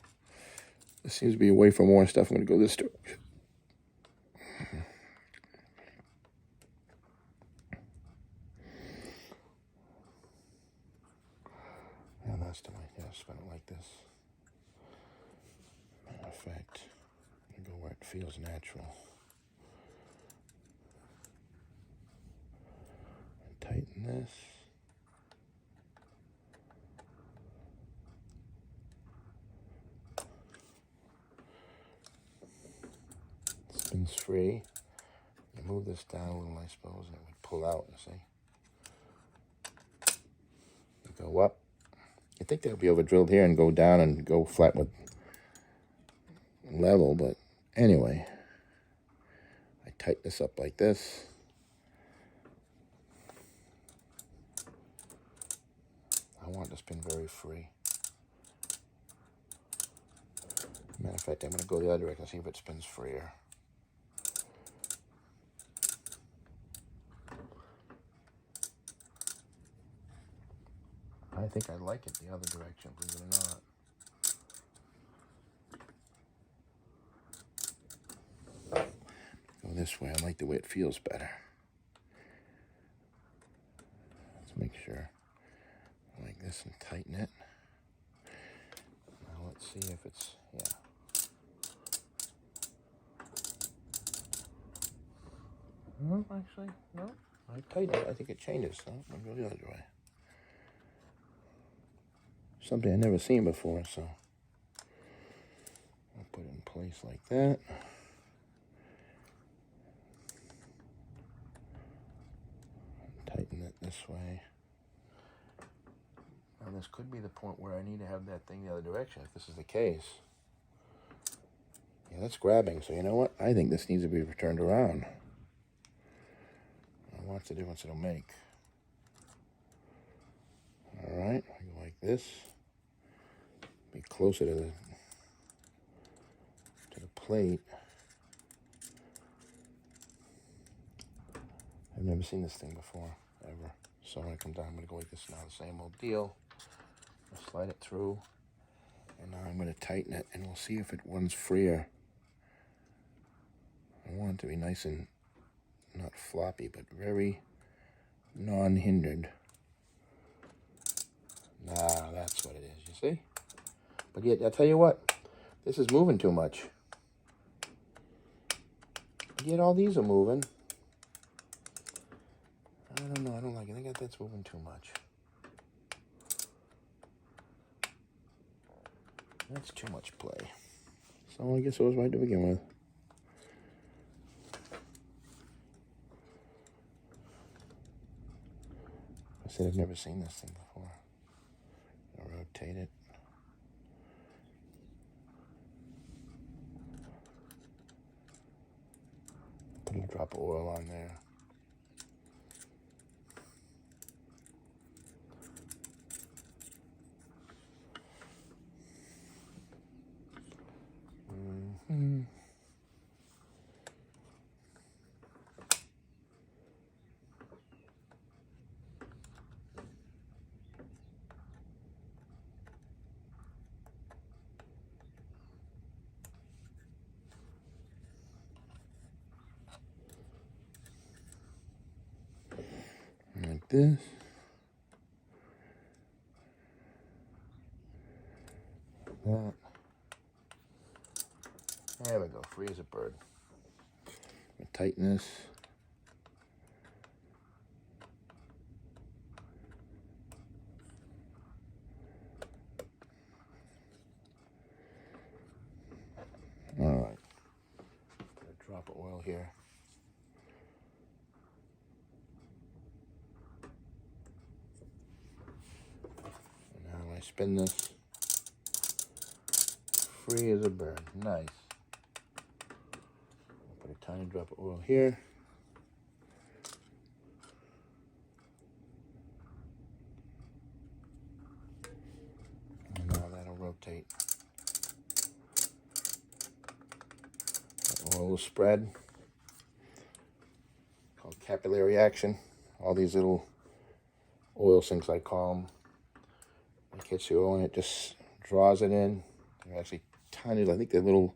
This seems to be away from more stuff. I'm going to go this direction. Yeah, that's the way. Yeah, spin it like this. Matter of fact, I'm going to go where it feels natural. And tighten this. Spins free. You move this down a little, I suppose, and it would pull out, you see. You go up. I think they'll be over drilled here and go down and go flat with level, but anyway, I tighten this up like this. I want it to spin very free. Matter of fact, I'm going to go the other direction and see if it spins freer. I think I like it the other direction, believe it or not. Go this way. I like the way it feels better. Let's make sure. Like this and tighten it. Now let's see if it's, yeah. No, actually, no. I tighten it. I think it changes. So I'm going to go the other way. Something I've never seen before, so I'll put it in place like that. Tighten it this way. Now this could be the point where I need to have that thing the other direction, if this is the case. Yeah, that's grabbing, so you know what? I think this needs to be turned around. Now watch the difference it'll make. Alright, go like this. Be closer to the plate. I've never seen this thing before, ever. So when I come down, I'm going to go like this now, the same old deal. I'll slide it through, and now I'm going to tighten it, and we'll see if it runs freer. I want it to be nice and not floppy, but very non-hindered. Nah, that's what it is, you see? But yet, I'll tell you what, this is moving too much. Yet all these are moving. I don't know, I don't like it. I think that's moving too much. That's too much play. So I guess it was right to begin with. I said I've never seen this thing before. I'll rotate it. Put a drop of oil on there. Like this. That. There we go, free as a bird. Tighten this. All right. Put a drop of oil here. And now I spin this. Free as a bird. Nice. Put a tiny drop of oil here. And now that'll rotate. That oil little spread called capillary action. All these little oil sinks, I call them. It gets the oil and it just draws it in. They're actually tiny. I think they're little,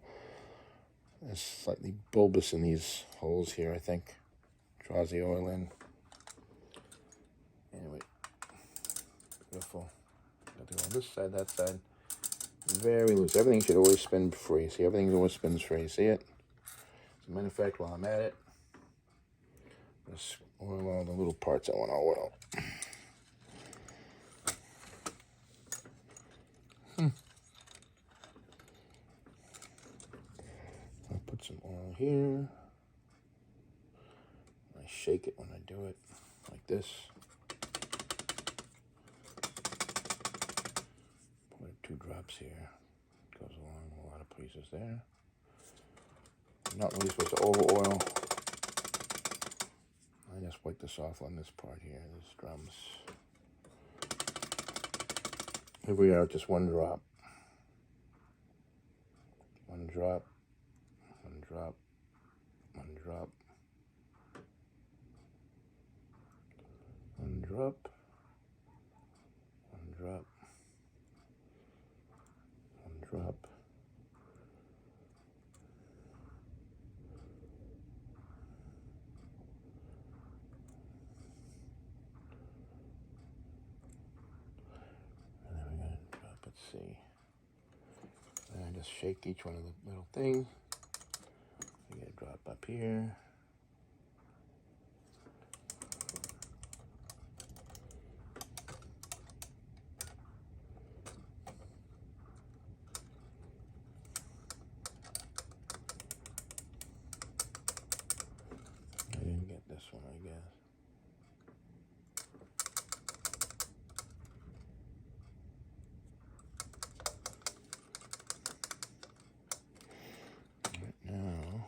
they're slightly bulbous in these holes here, I think. Draws the oil in. Anyway, beautiful. Got to go on this side, that side. Very loose. Everything should always spin free. See, everything always spins free. See it? As a matter of fact, while I'm at it, just oil all the little parts I want to oil. I'll put some oil here. I shake it when I do it, like this. Put 2 drops here. Goes along a lot of places there. I'm not really supposed to over oil. I just wipe this off on this part here, these drums. Here we are, just 1 drop. 1 drop, 1 drop, 1 drop, 1 drop, 1 drop, 1 drop. And then we're going to drop, let's see. And I just shake each one of the little things. You get a drop up here. I didn't get this one, I guess. Now,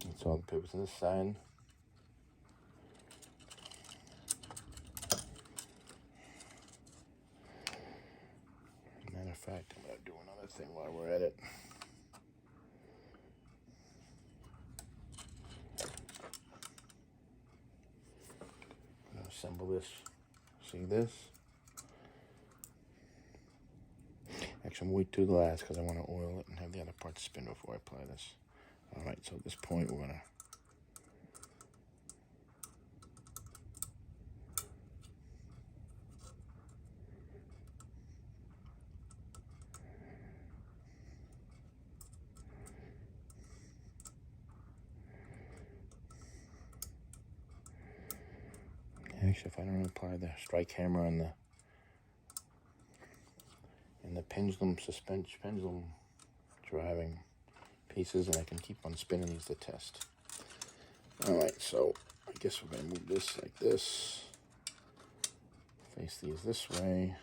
that's all the papers on this side. Matter of fact, I'm going to do another thing while we're at it. I'm going to assemble this. See this? Actually, I'm going to wait till the last because I want to oil it and have the other parts spin before I apply this. Alright, so at this point we're going to actually, if I don't apply the strike hammer and the pendulum driving pieces, and I can keep on spinning these to test. Alright, so I guess we're going to move this like this. Face these this way.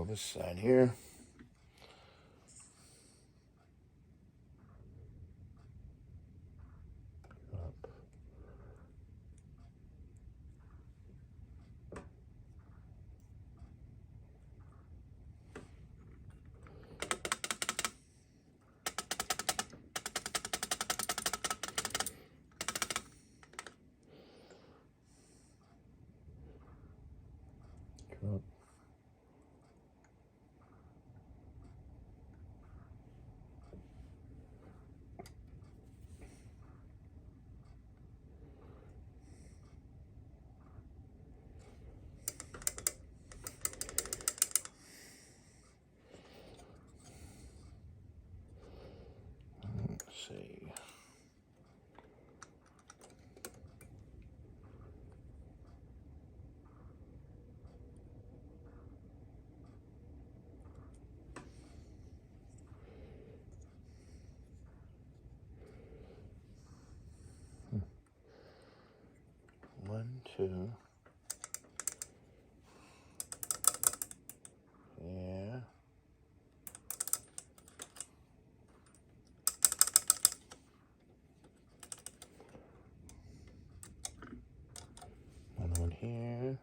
This side here. Up. 2. Yeah. Another one here.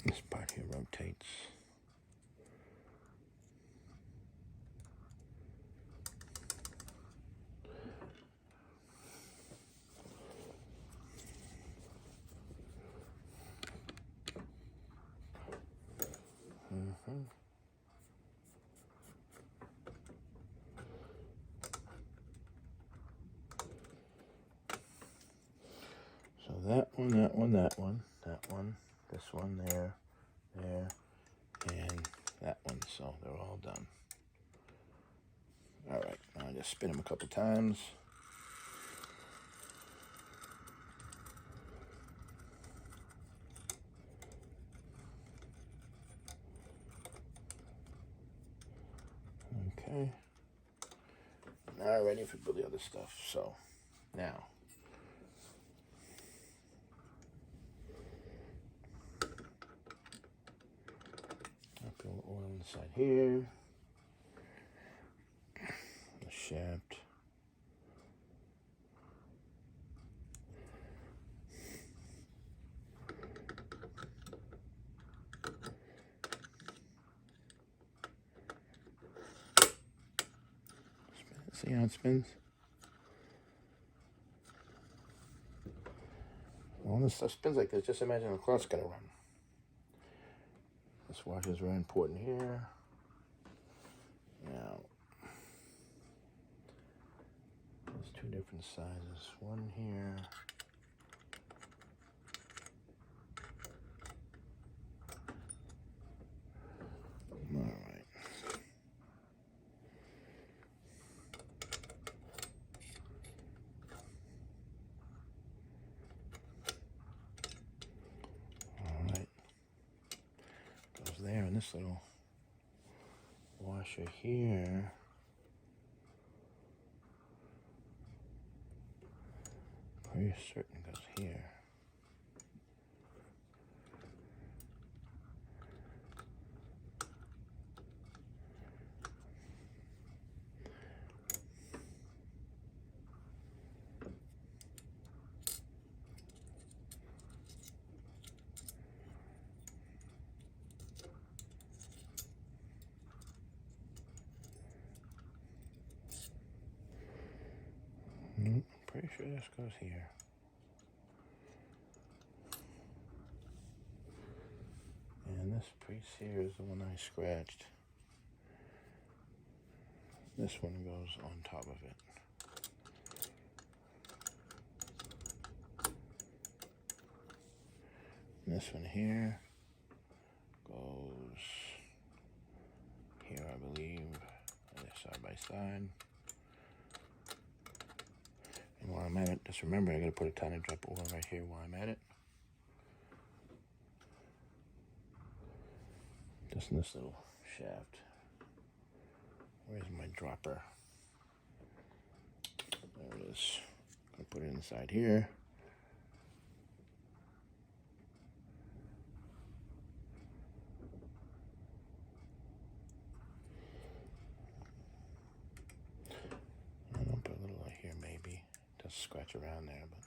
This part here rotates. So that one, that one, that one, that one, this one, there, and that one. So they're all done. All right, now I just spin them a couple times. Okay. Now ready for the other stuff. So now. I'll put a little oil inside here. The shaft. See how it spins? All this stuff spins like this. Just imagine the clock's gonna run. This watch is very important here. Now, there's 2 different sizes. One here. All right. There, and this little washer here pretty certain goes here. I'm pretty sure this goes here. And this piece here is the one I scratched. This one goes on top of it. And this one here goes here, I believe. They're side by side. And while I'm at it, just remember I gotta put a tiny drop of oil right here while I'm at it. Just in this little shaft. Where's my dropper? There it is. I'm gonna put it inside here. And I'll put a little here maybe. Just scratch around there, but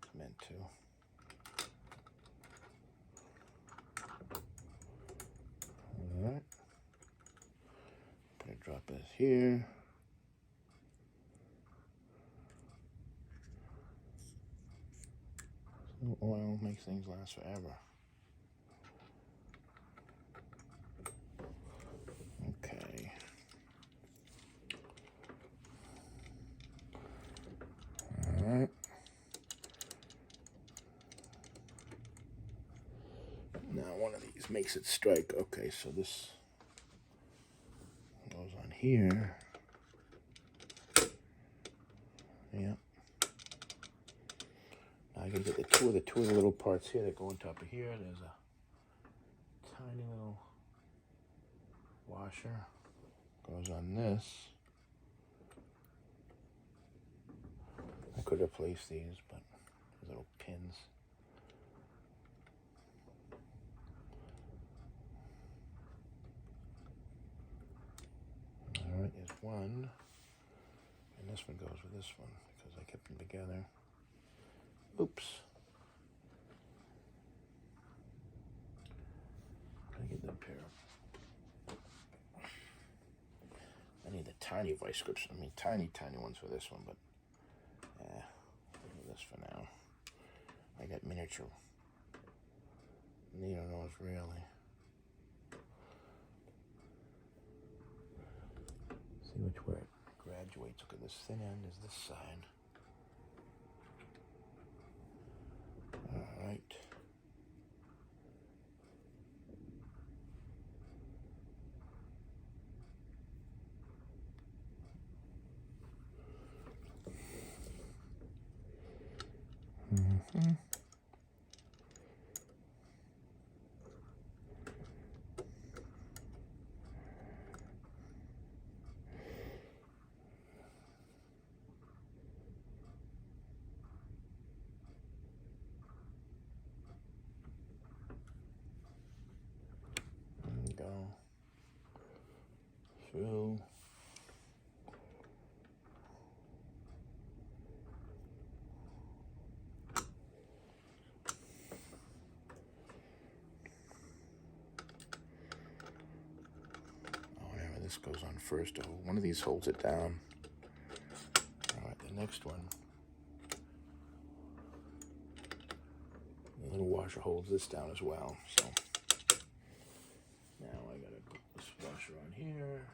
it's meant to. Alright. Put a drop this here. So oil makes things last forever. Okay. Alright. Now one of these makes it strike. Okay, so this goes on here. And I can get the two of the little parts here that go on top of here. There's a tiny little washer goes on this. I could replace these, but these little pins. All right, there's one, and this one goes with this one because I kept them together. Oops. I get that pair. I need the tiny vice grips. I mean, tiny ones for this one, but this for now. I got miniature. Neither of those really. See which way it graduates. Look at this thin end is this side. All right. Mm-hmm. Go through. Whatever this goes on first. Oh, one of these holds it down. All right, the next one. The little washer holds this down as well. So now I gotta put this washer on here.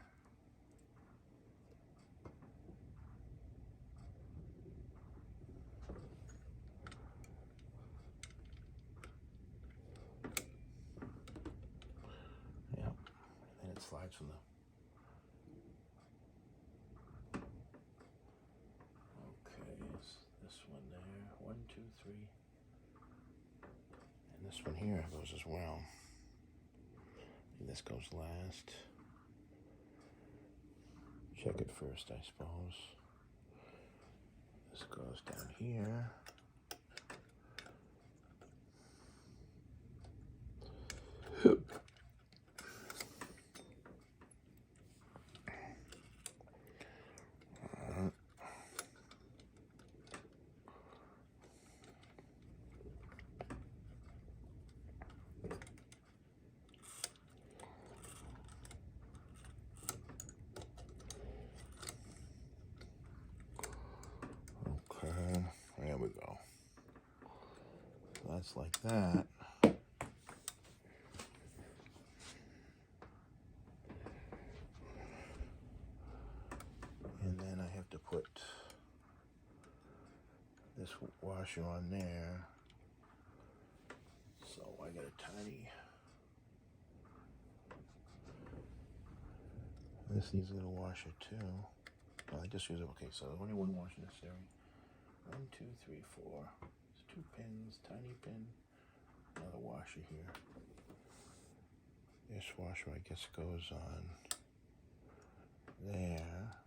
Yep, and then it slides from the. Okay, this one there. 1, 2, 3. And this one here goes as well. This goes last. Check it first, I suppose. This goes down here. There we go. That's like that. And then I have to put this washer on there. So I got a tiny. This needs a little washer too. Well, I just use it. Okay, so only one washer necessary. 1, 2, 3, 4. There's 2 pins, tiny pin, another washer here. This washer, I guess, goes on there.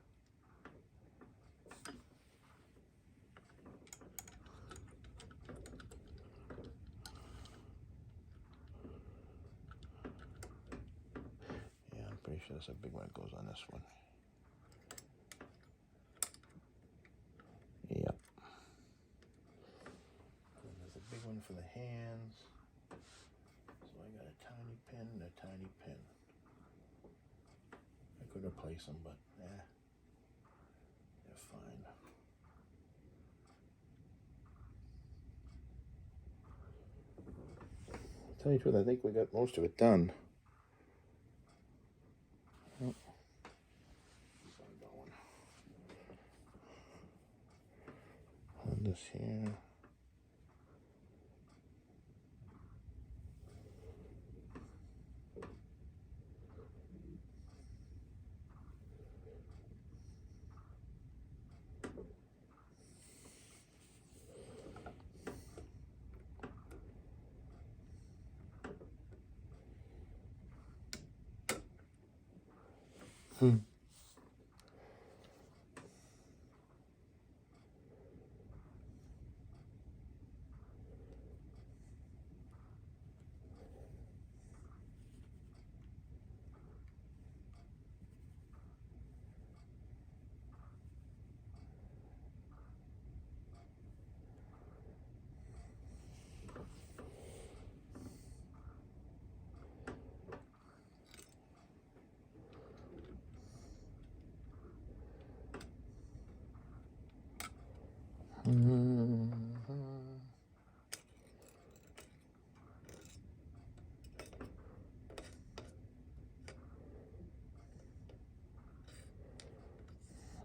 Yeah, I'm pretty sure that's a big one that goes on this one. Yep. And there's a big one for the hands. So I got a tiny pin and a tiny pin. I could replace them, but they're fine. To tell you the truth, I think we got most of it done. Oh. Hold this here. Hmm.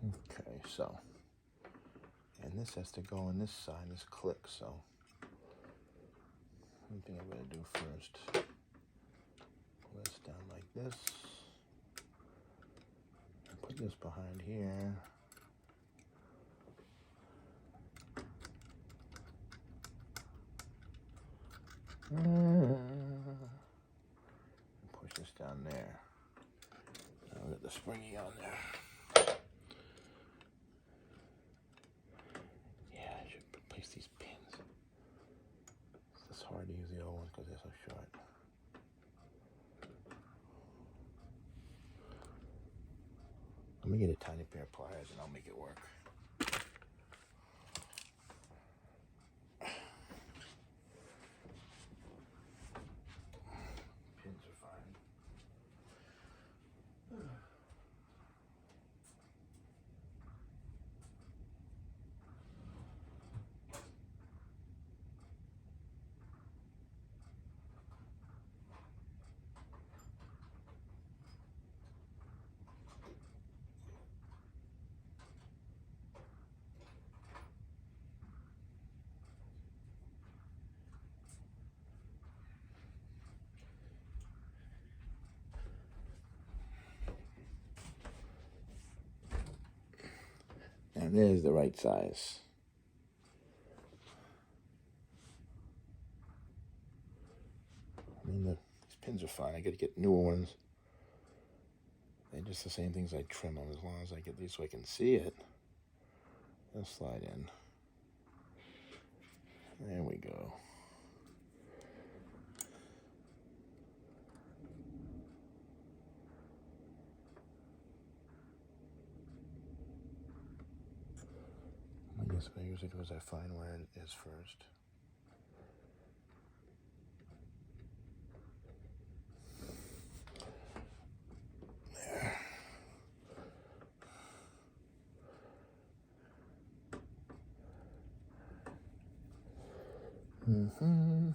Okay, so, and this has to go on this side, this click, so one thing I'm going to do first, pull this down like this, and put this behind here. Push this down there. I'll get the springy on there. Yeah, I should replace these pins. It's hard to use the old ones because they're so short. Let me get a tiny pair of pliers and I'll make it work. Pins are fine. And there's the right size. I mean, these pins are fine. I gotta get newer ones. They're just the same things I trim them as long as I get these so I can see it. They'll slide in. There we go. I guess what I usually do is I find where it is first. There. Mm-hmm.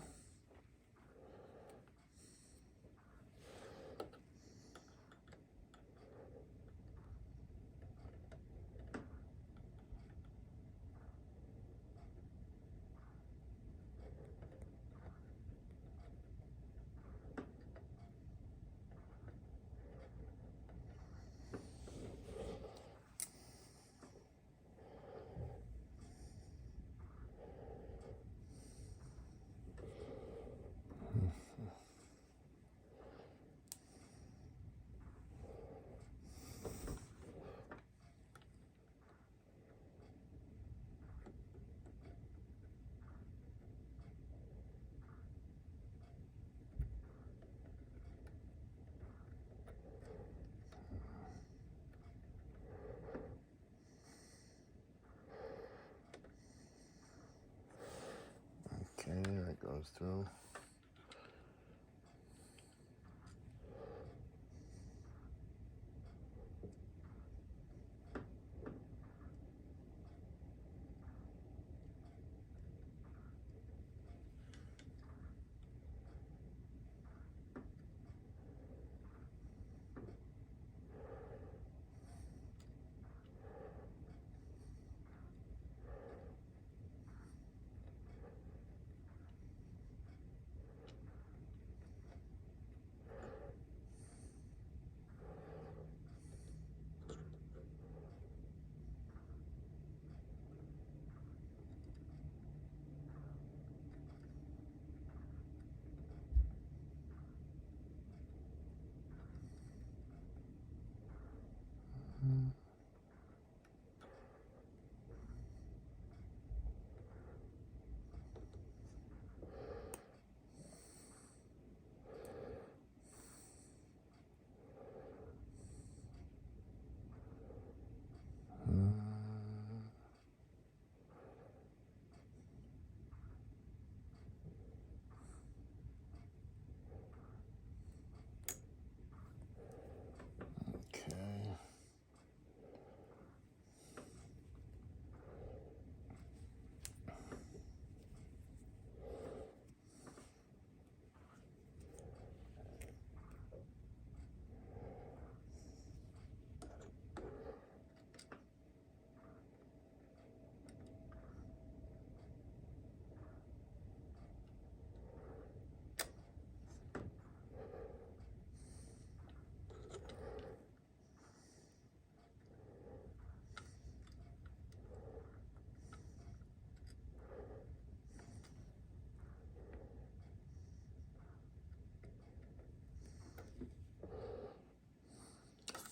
Okay, that goes through.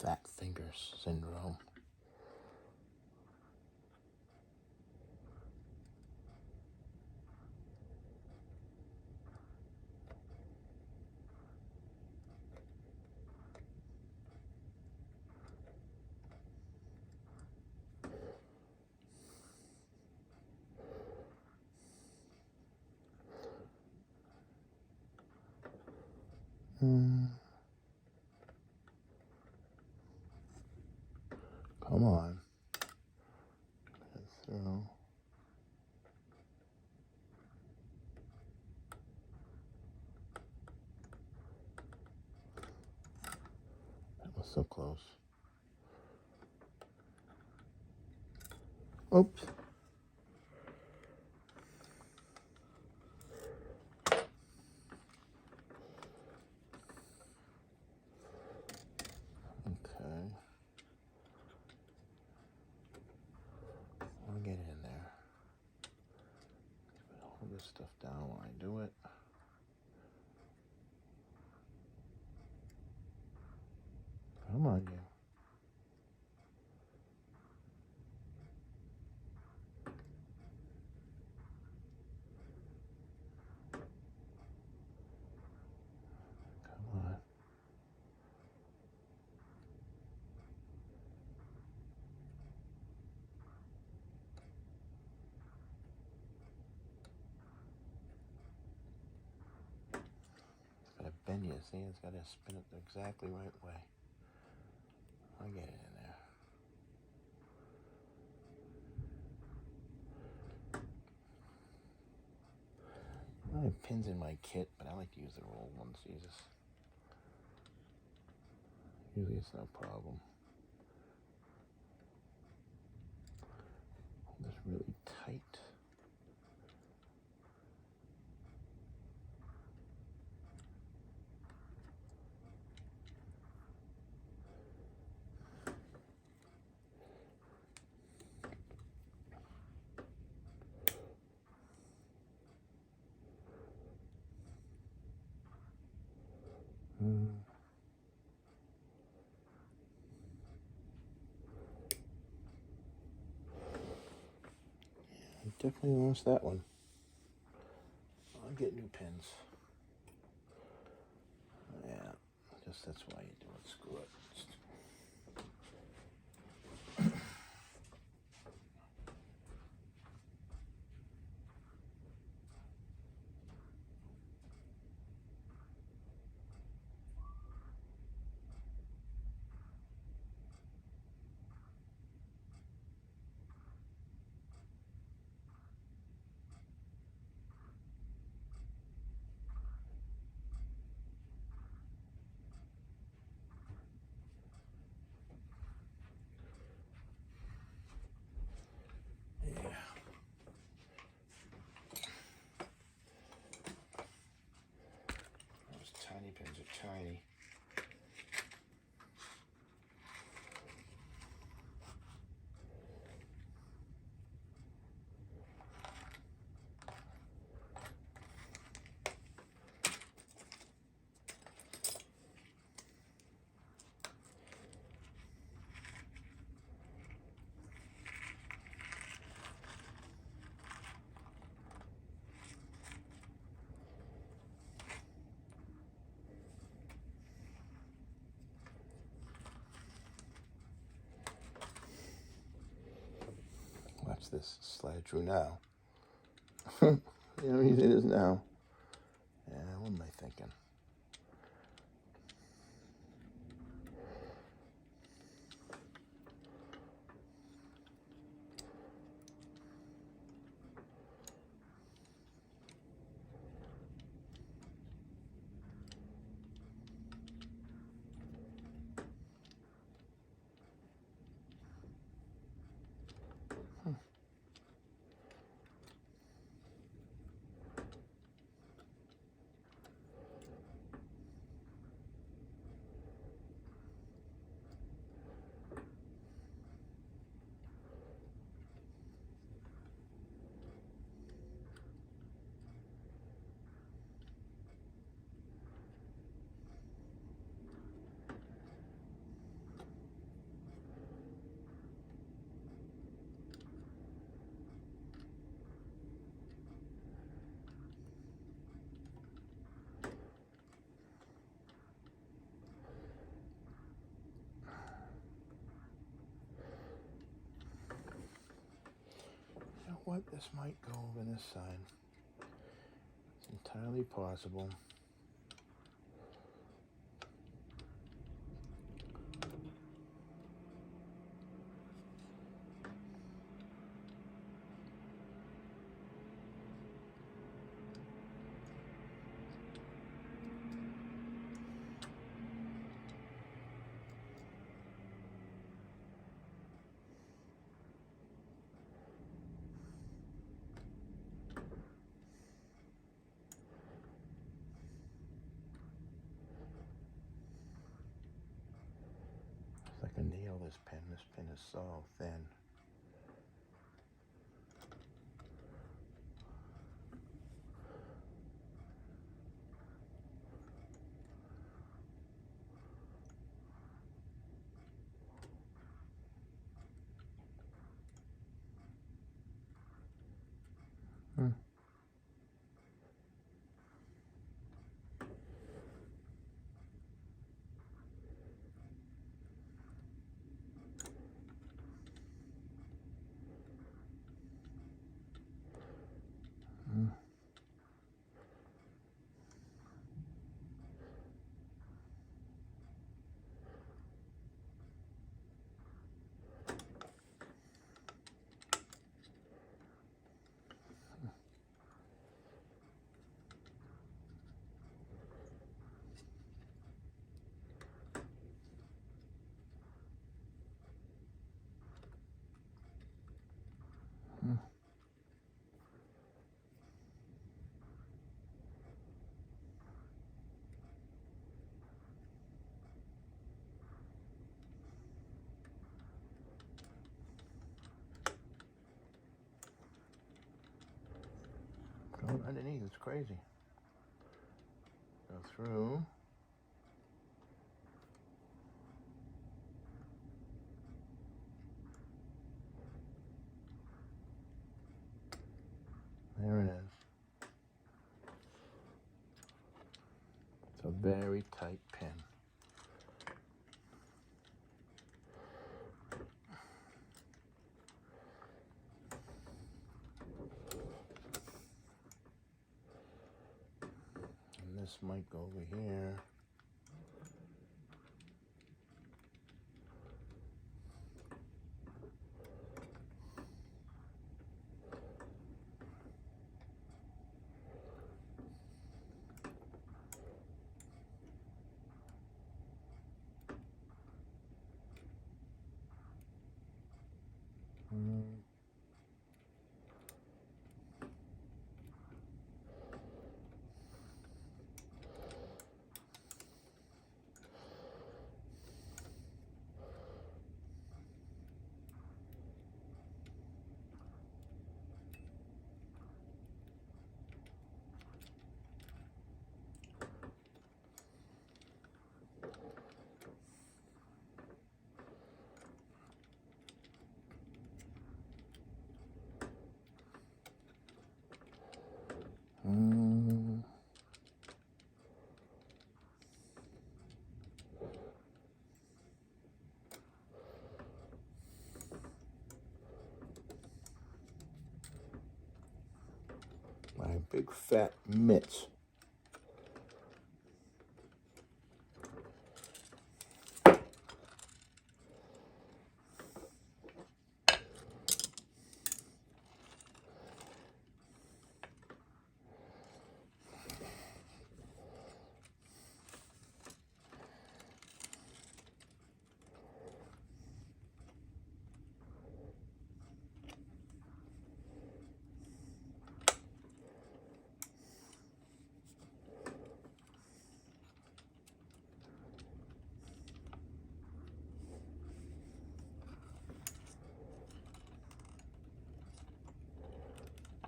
fat finger syndrome. Come on. Get through. That was so close. Oops. Okay. I'll get in there. Hold this stuff down while I do it. Come on, you. Come on. It's got to bend you, see? It's got to spin it the exactly right way. I'll get it in there. I have pins in my kit, but I like to use the roll ones. Jesus. Usually it's no problem. Hold this really tight. I definitely lost that one. I'll get new pins. Yeah, just that's why you do it. Screw it. Tiny pins are tiny. Watch this slide through now. You know how easy it is now. Yeah, what am I thinking? what? This might go over this side. It's entirely possible. If I can nail this pen is so thin. Going underneath, it's crazy. Go through. There it is. It's a very tight pin. And this might go over here. My big fat mitts.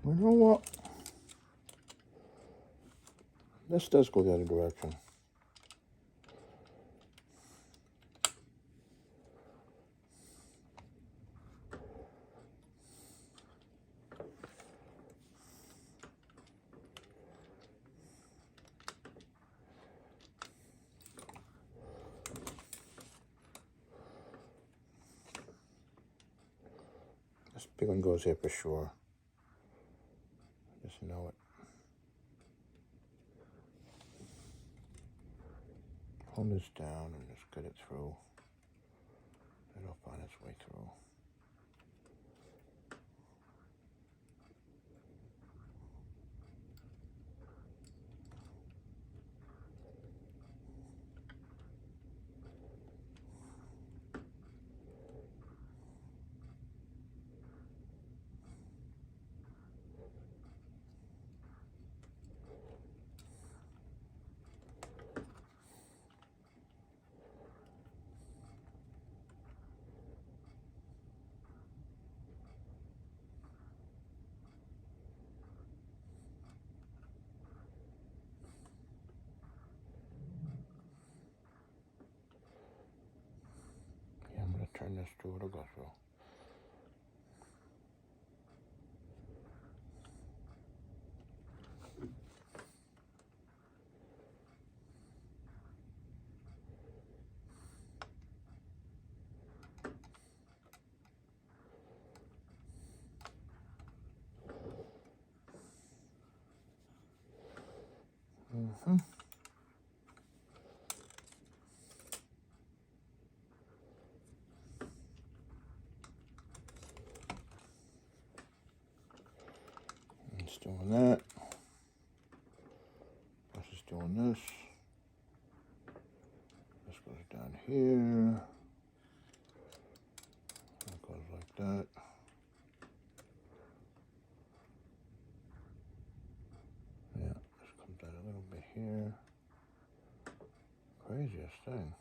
You know what? This does go the other direction. This big one goes here for sure. pull this down and just get it through. It'll find its way through. I'm going to turn this through, it'll go through. It's doing that. This is doing this. This goes down here. That goes like that. Yeah, this comes out a little bit here. Craziest thing.